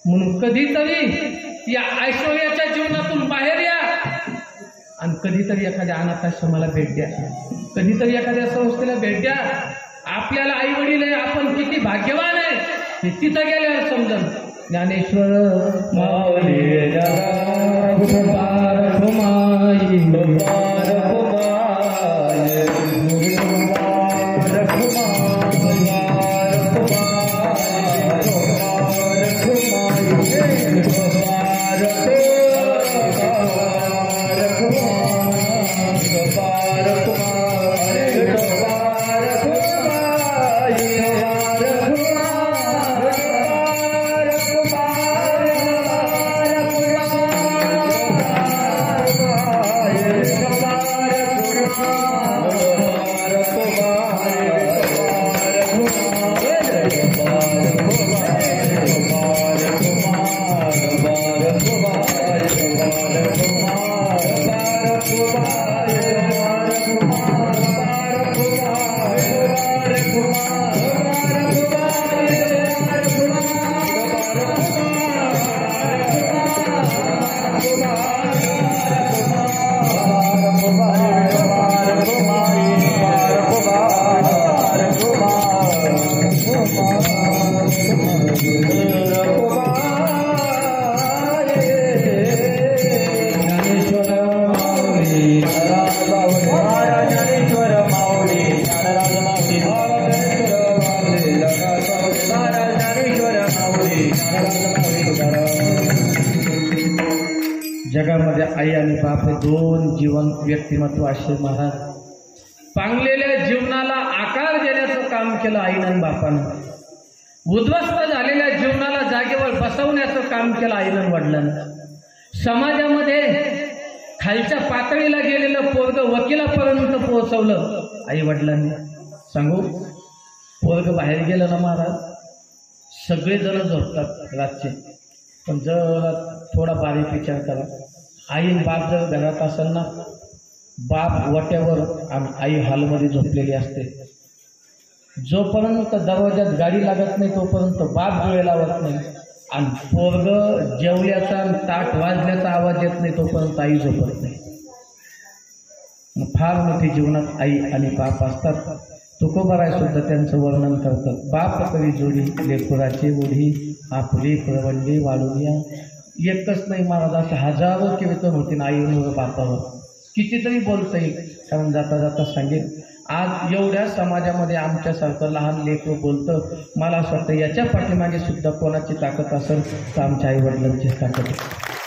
म्हणून कधीतरी या ऐश्वर्याच्या जीवनातून बाहेर या आणि कधीतरी एखाद्या अनाथाश्रमाला भेट द्या, कधीतरी एखाद्या संस्थेला भेट द्या. आपल्याला आई वडील आहे, आपण किती भाग्यवान आहे हे तिथं गेल्यावर समजन. ज्ञानेश्वर माऊली जगामध्ये आई आणि बाप हे दोन जिवंत व्यक्तिमत्व असे महाराज. पांगलेल्या जीवनाला आकार देण्याचं काम केलं आईनं आणि बापानं. उद्ध्वस्त झालेल्या जीवनाला जागेवर बसवण्याचं काम केलं आईनं आणि वडिलांना. समाजामध्ये खालच्या पातळीला गेलेलं पोरग वकिलापर्यंत पोहोचवलं आई वडिलांनी. सांगू, पोरग बाहेर गेलं ना महाराज, सगळेजण झोपतात रातचे, पण जर थोडा बारीक विचार करा. आई बाप जर घरात असेल ना, बाप वट्यावर आणि आई हॉलमध्ये झोपलेली असते. जोपर्यंत दरवाजात गाडी लागत नाही तोपर्यंत बाप डोळे लावत नाही, आणि पोरग जेवल्याचा आणि ताट वाजल्याचा आवाज येत नाही तोपर्यंत आई झोपत नाही. फार मोठी जीवनात आई आणि बाप असतात. तुकोबाराय सुद्धा त्यांचं वर्णन करतात. बाप कवी जोडी लेकुराची ओढी, आपली प्रवंडी वाढूया. एकच नाही महाराज, असे हजारो कीर्तन होते ना आईवर बापावर. कितीतरी बोलता येईल, कारण जाता जाता सांगेल. आज एवढ्या समाजामध्ये आमच्यासारखं लहान लेकरं बोलतं. मला असं वाटतं याच्या पाठीमागे सुद्धा कोणाची ताकद असेल तर आमच्या आईवडिलांची ताकद आहे.